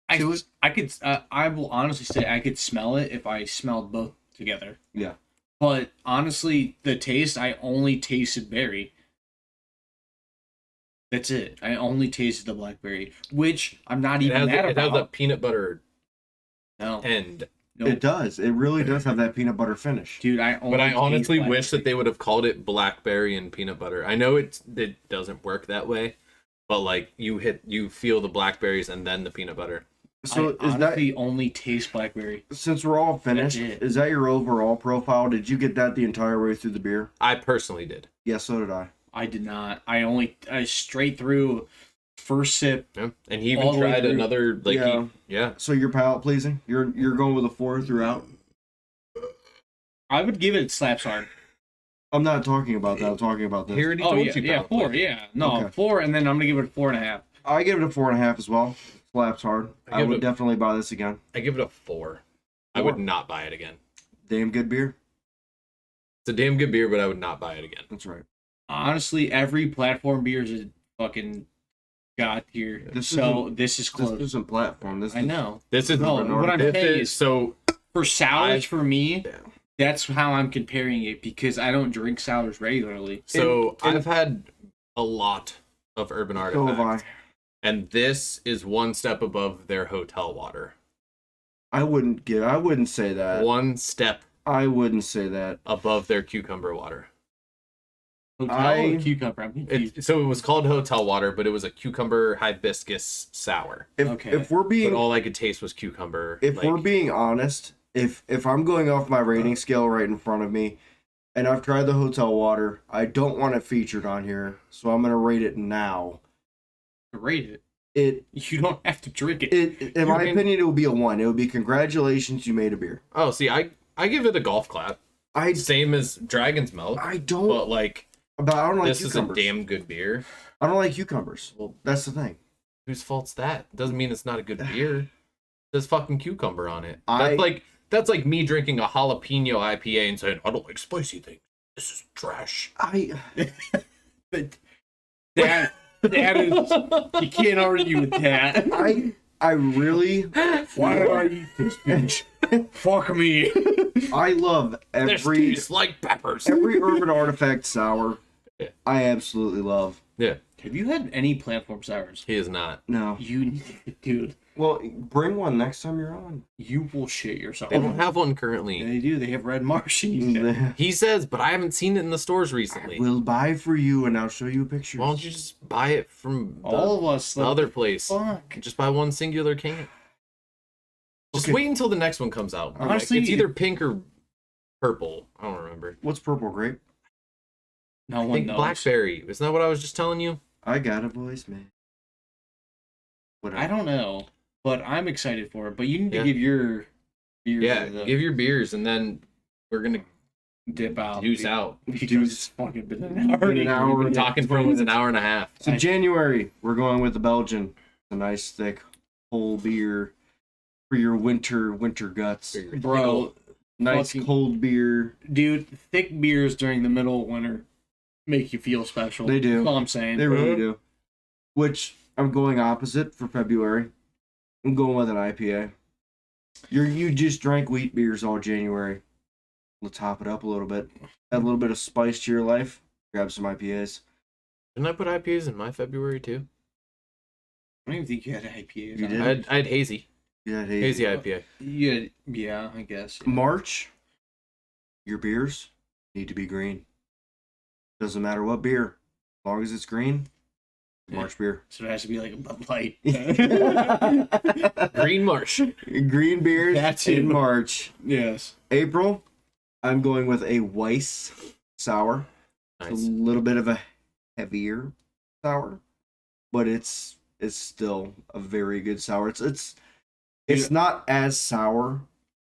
I could I will honestly say I could smell it if I smelled both together. Yeah. But honestly, the taste, I only tasted berry. That's it. I only tasted the blackberry, which I'm not even mad It has a about. peanut butter No, end. nope. It does. It really does have that peanut butter finish. Dude, I But I taste honestly wish that blackberry. they would have called it blackberry and peanut butter. I know it doesn't work that way, but like you feel the blackberries and then the peanut butter. So I is that, honestly only taste blackberry. since we're all finished, That's it. is that your overall profile? Did you get that the entire way through the beer? I personally did. Yeah, so did I. I did not. I straight through first sip. Yeah. And he All even the way tried through. another like Yeah. yeah. So you're palate pleasing? You're going with a 4 throughout? I would give it slaps hard. I'm not talking about that. I'm talking about He this. already Oh told yeah, you. yeah, Pal. 4, yeah. No, Okay. 4, and then I'm gonna give it a 4.5. I give it a 4.5 as well. Slaps hard. I I give would it- definitely buy this again. I give it a 4. I would not buy it again. Damn good beer. It's a damn good beer, but I would not buy it again. That's right. Honestly, every platform beer is a fucking god tier. This So isn't- this is This close. isn't platform. This I is know. This is No, what I'm this saying is is- so For sours, for me, Yeah. that's how I'm comparing it because I don't drink sours regularly. I've had a lot of urban so have I. artifacts, and this is one step above their hotel water. I wouldn't say that. One step I wouldn't say that. above their cucumber water. Hotel or cucumber? I'm confused. So it was called hotel water, but it was a cucumber hibiscus sour. If Okay. if we're But being all I could taste was cucumber. if like, we're being honest, if I'm going off my rating scale right in front of me, and I've tried the hotel water, I don't want it featured on here, so I'm gonna rate it now. Rate it. It You don't have to drink it. in my opinion, it would be a 1. It would be congratulations, you made a beer. oh, see, I give it a golf clap. I Same as Dragon's Milk, I don't, but like but I don't like this is a cucumbers. damn good beer. I don't like cucumbers. Well, That's the thing. whose fault's that? Doesn't mean it's not a good beer. There's fucking cucumber on it. I- That's like me drinking a jalapeno IPA and saying I don't like spicy things. This is trash. But that is you can't argue with that. I really Why did I eat this bitch? Fuck me. I love This every tastes like peppers. every urban artifact sour. Yeah. I absolutely love. Yeah, Have you had any platform sours? he is not. No. You, dude, Well, bring one next time you're on. you will shit yourself. They don't have one currently. They do. They have red Martian. He says, but I haven't seen it in the stores recently. We'll buy for you, and I'll show you pictures. Why don't you just buy it from All of us. the other place? Fuck. Just buy one singular can. Just Okay. wait until the next one comes out. Honestly, it's either pink or purple. I don't remember. What's purple grape? No I one think knows. blackberry. Isn't that what I was just telling you? I got a voice, man. Whatever. I don't know, but I'm excited for it. But you need to Yeah. give your beers Yeah, the give your beers and then we're gonna dip out. deuce out. Because Deuce. it's fucking been an hour. Been an hour. We've been talking for almost an hour and a half. So January, we're going with the Belgian. A nice thick whole beer for your winter guts. Bro, Nice fucking- cold beer. dude, thick beers during the middle of winter make you feel special. They do. That's all I'm saying. They really do. Which I'm going opposite for February. I'm going with an IPA. You just drank wheat beers all January. We'll top it up a little bit. Add a little bit of spice to your life. Grab some IPAs. Didn't I put IPAs in my February too? I don't even think you had IPAs. You on did? it. I had hazy. Yeah, Hazy IPA. Yeah, I guess. March, your beers need to be green. Doesn't matter what beer. As long as it's green, March beer. So it has to be like a Bud Light. Green Marsh. Green beers That's in it. March. Yes. April, I'm going with a Weiss sour. It's Nice. a little bit of a heavier sour, but it's still a very good sour. It's not as sour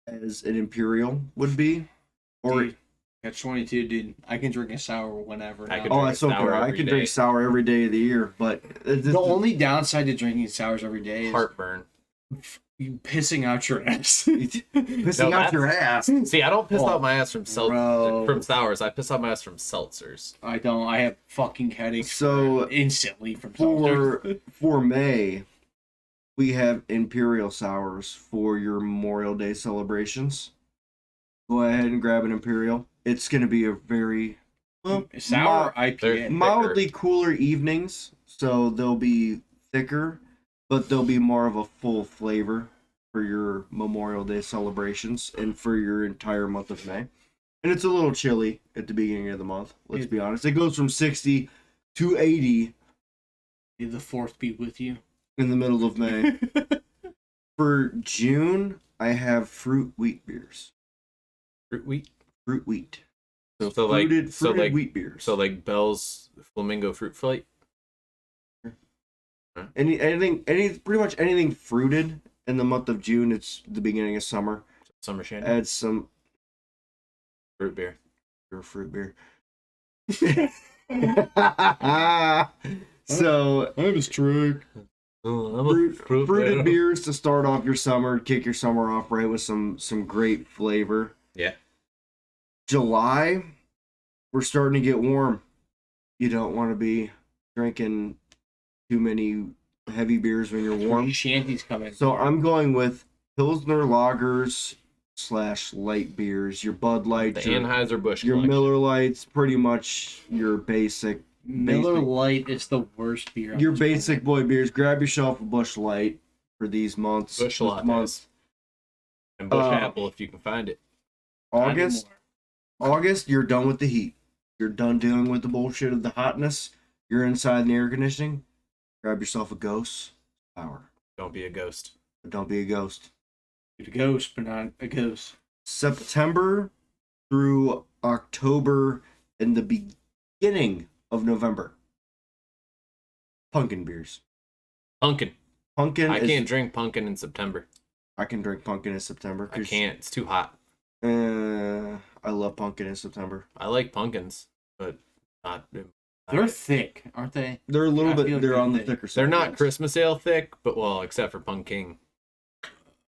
as an Imperial would be, or Dude, Catch 22, dude. I can drink a sour whenever. I now. could oh, drink that's okay. sour I every can day. drink sour every day of the year, but The only downside to drinking sours every day is Heartburn. You pissing out your ass. Pissing No, out your ass. See, I don't piss Oh, out my ass from bro. sours. I piss out my ass from seltzers. I don't. I have fucking headaches. So, instantly from seltzers. For May, we have Imperial Sours for your Memorial Day celebrations. Go ahead and grab an Imperial. It's going to be a very Sour IPA. mildly cooler evenings, so they'll be thicker, but they'll be more of a full flavor for your Memorial Day celebrations and for your entire month of May. And it's a little chilly at the beginning of the month, let's be honest. It goes from 60 to 80 May the fourth be with you. in the middle of May. For June, I have fruit wheat beers. Fruit wheat. Fruit wheat. So fruited like wheat beers. So like Bell's Flamingo Fruit Flight. Anything pretty much anything fruited in the month of June. It's the beginning of summer. Summer shandy. Add some Fruit beer. fruit beer. So I was trick. Oh, fruited beers to start off your summer, kick your summer off right with some great flavor. Yeah. July, we're starting to get warm. You don't want to be drinking too many heavy beers when you're warm. Shanty's coming. So I'm going with Pilsner lagers / light beers. Your Bud Light, The Anheuser-Busch your collection. Miller Lights, pretty much your basic. Miller Lite is the worst beer. on Your this basic planet. boy beers. Grab yourself a Busch Light for these months. Busch this Lattes. month. And Busch Apple if you can find it. Not August, anymore. you're done with the heat. You're done dealing with the bullshit of the hotness. You're inside in the air conditioning. Grab yourself a Ghost Sour. Don't be a ghost. But don't be a ghost. You're a ghost, but not a ghost. September through October and the beginning of November. Pumpkin beers. Pumpkin. Pumpkin. I can't drink pumpkin in September. I can drink pumpkin in September. I can't. It's too hot. I love pumpkin in September. I like pumpkins, but not. They're thick, aren't they? They're a little I bit. feel like They're they're on the thick. thicker side. They're not yes. Christmas ale thick, but well, except for pumpkin.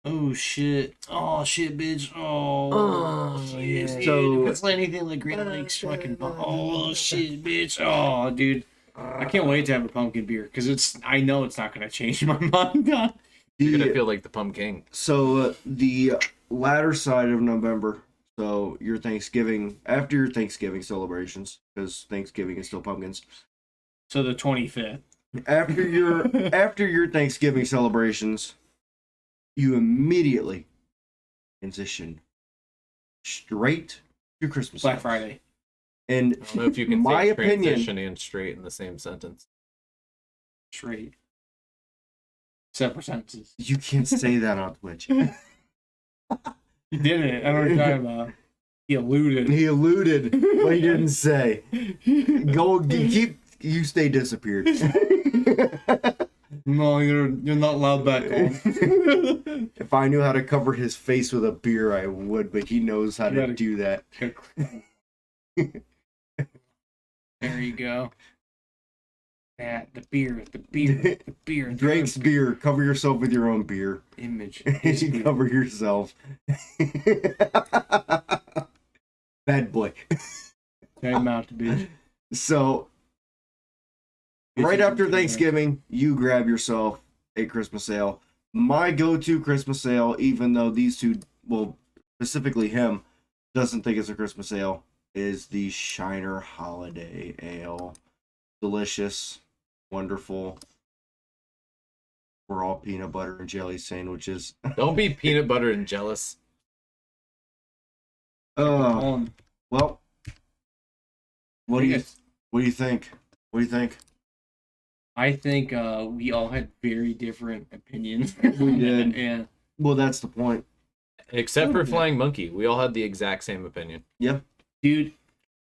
Oh shit! Oh shit, bitch! Oh, yeah. So- if it's anything like Green Lake's fucking. Oh shit, bitch! Oh, dude, I can't wait to have a pumpkin beer because I know it's not gonna change my mind. You're gonna The- feel like the pumpkin. So the latter side of November, so your Thanksgiving, after your Thanksgiving celebrations, because Thanksgiving is still pumpkins. So the 25th. After your Thanksgiving celebrations, you immediately transition straight to Christmas. Black sales. Friday. And I don't know if you can my say opinion, transition and straight in the same sentence. Straight. Separate sentences. you can't say that on Twitch. You didn't. I don't know what you're talking about. He alluded. He alluded, but he didn't say. You stay disappeared. No, you're not allowed back home. If I knew how to cover his face with a beer, I would, but he knows how to do that. There you go. That the beer. Drake's beer. Cover yourself with your own beer. Image. Cover yourself. Bad boy. Time out to bitch. So, right after Thanksgiving, you grab yourself a Christmas ale. My go-to Christmas ale, even though these two, well, specifically him, doesn't think it's a Christmas ale, is the Shiner Holiday Ale. Delicious, wonderful. We're all peanut butter and jelly sandwiches. Don't be peanut butter and jealous. Well, what do you think? What do you think? I think we all had very different opinions. We did. Yeah. Well, that's the point. Except for Okay. Flying Monkey, we all had the exact same opinion. Dude,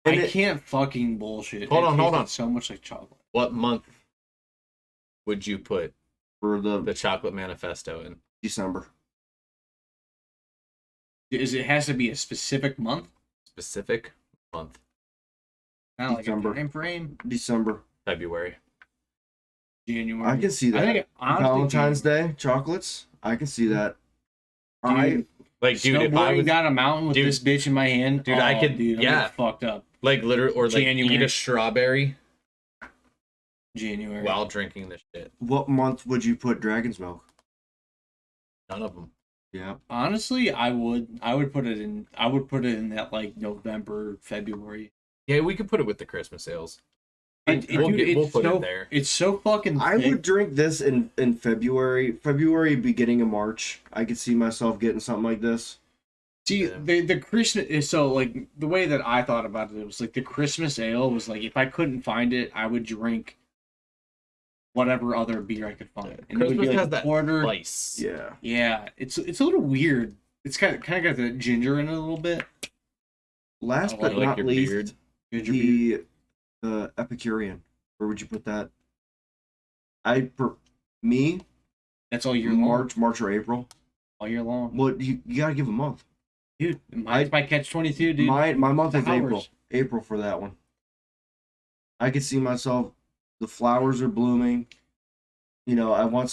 And I it- can't fucking bullshit. Hold It on. tasted so much like chocolate. What month would you put For the the Chocolate Manifesto in? December. It has to be a specific month? Specific month. Not like a December. time frame? December. February. January. I can see that. I think honestly, Valentine's Day chocolates. I can see that. Dude, Like, dude, if I snowboarding was down a mountain with Dude. this bitch in my hand, Dude, I could- Dude, I'm yeah. getting fucked up. like literally, or like January. eat a strawberry January. while drinking this shit. What month would you put Dragon's Milk? None of them. Yeah. Honestly, I would put it in. I would put it in that like November, February. Yeah, we could put it with the Christmas sales. We'll We'll put it there. It's so fucking. I thick. would drink this in February, beginning of March. I could see myself getting something like this. See, Yeah. the Christmas is so like the way that I thought about it was like the Christmas ale was like if I couldn't find it, I would drink whatever other beer I could find, and it would Christmas be like has a that porter. spice. Yeah. Yeah, it's a little weird. It's kind of got the ginger in it a little bit. Last I but like not your least, beard. Ginger beer. the Epicurean. Where would you put that? Me, That's all year long. March or April. All year long. Well, you gotta give a month. Dude, mine's my catch-22, dude. My month is Flowers. April. April for that one. I could see myself. The flowers are blooming. You know, I want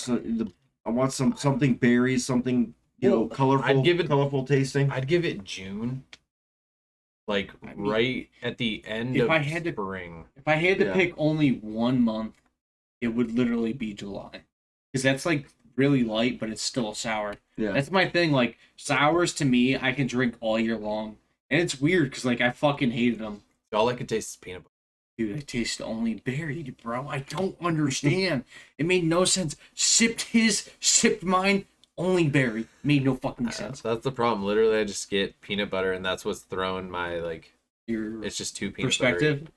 something berries, something Well, colorful, I'd give it- colorful tasting. I'd give it June. Like I mean, right at the end if of I had to- spring. If I had to Yeah. pick only 1 month, it would literally be July. Because that's like really light, but it's still a sour. Yeah. That's my thing. Like, sours to me, I can drink all year long. And it's weird because, like, I fucking hated them. All I could taste is peanut butter. Dude, I taste only berry, bro. I don't understand. It made no sense. Sipped mine, only berry. Made no fucking sense. That's the problem. Literally, I just get peanut butter, and that's what's throwing my like. Your It's just too peanut perspective.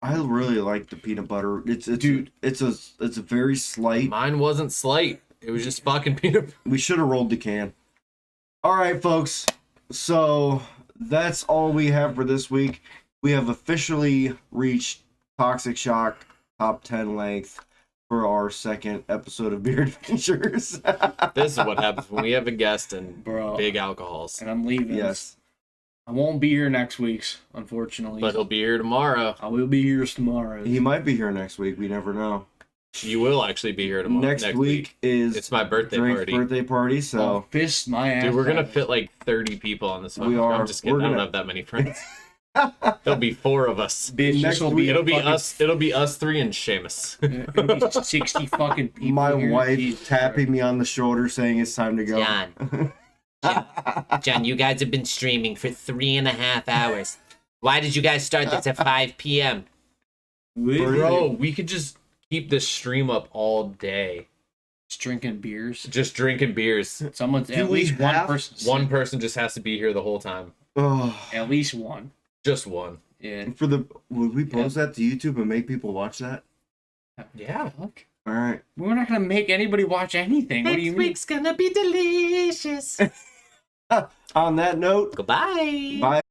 I really like the peanut butter. It's Dude. it's a very slight. Mine wasn't slight. It was just fucking peanut butter. We should have rolled the can. All right, folks. So that's all we have for this week. We have officially reached Toxic Shock top 10 length for our second episode of Beer Adventures. This is what happens when we have a guest and Bro. big alcohols. And I'm leaving. Yes. I won't be here next week's, unfortunately. But he'll be here tomorrow. I will be here tomorrow. He might be here next week. We never know. You will actually be here tomorrow. Next week is It's my birthday Drake's party. birthday party. So I'll fist my ass. Dude, we're gonna off. fit like 30 people on this one. We are. I'm just kidding. We're I don't gonna- have that many friends. There'll be 4 of us. Bitch, Next this will week- be a It'll be fucking- us. It'll be us 3 and Seamus. It'll be 60 fucking people. my here. wife Jesus tapping me on the shoulder saying it's time to go. John, you guys have been streaming for 3.5 hours. Why did you guys start this at 5 p.m.? Bro, we could just keep this stream up all day. Just drinking beers. Just drinking beers. Someone's Do at we least one have person. One person just has to be here the whole time. Oh, At least one. Just one. Yeah. would we post that to YouTube and make people watch that? Yeah. Fuck. All right. We're not gonna make anybody watch anything. What do you mean? gonna be delicious. On that note, Goodbye. bye.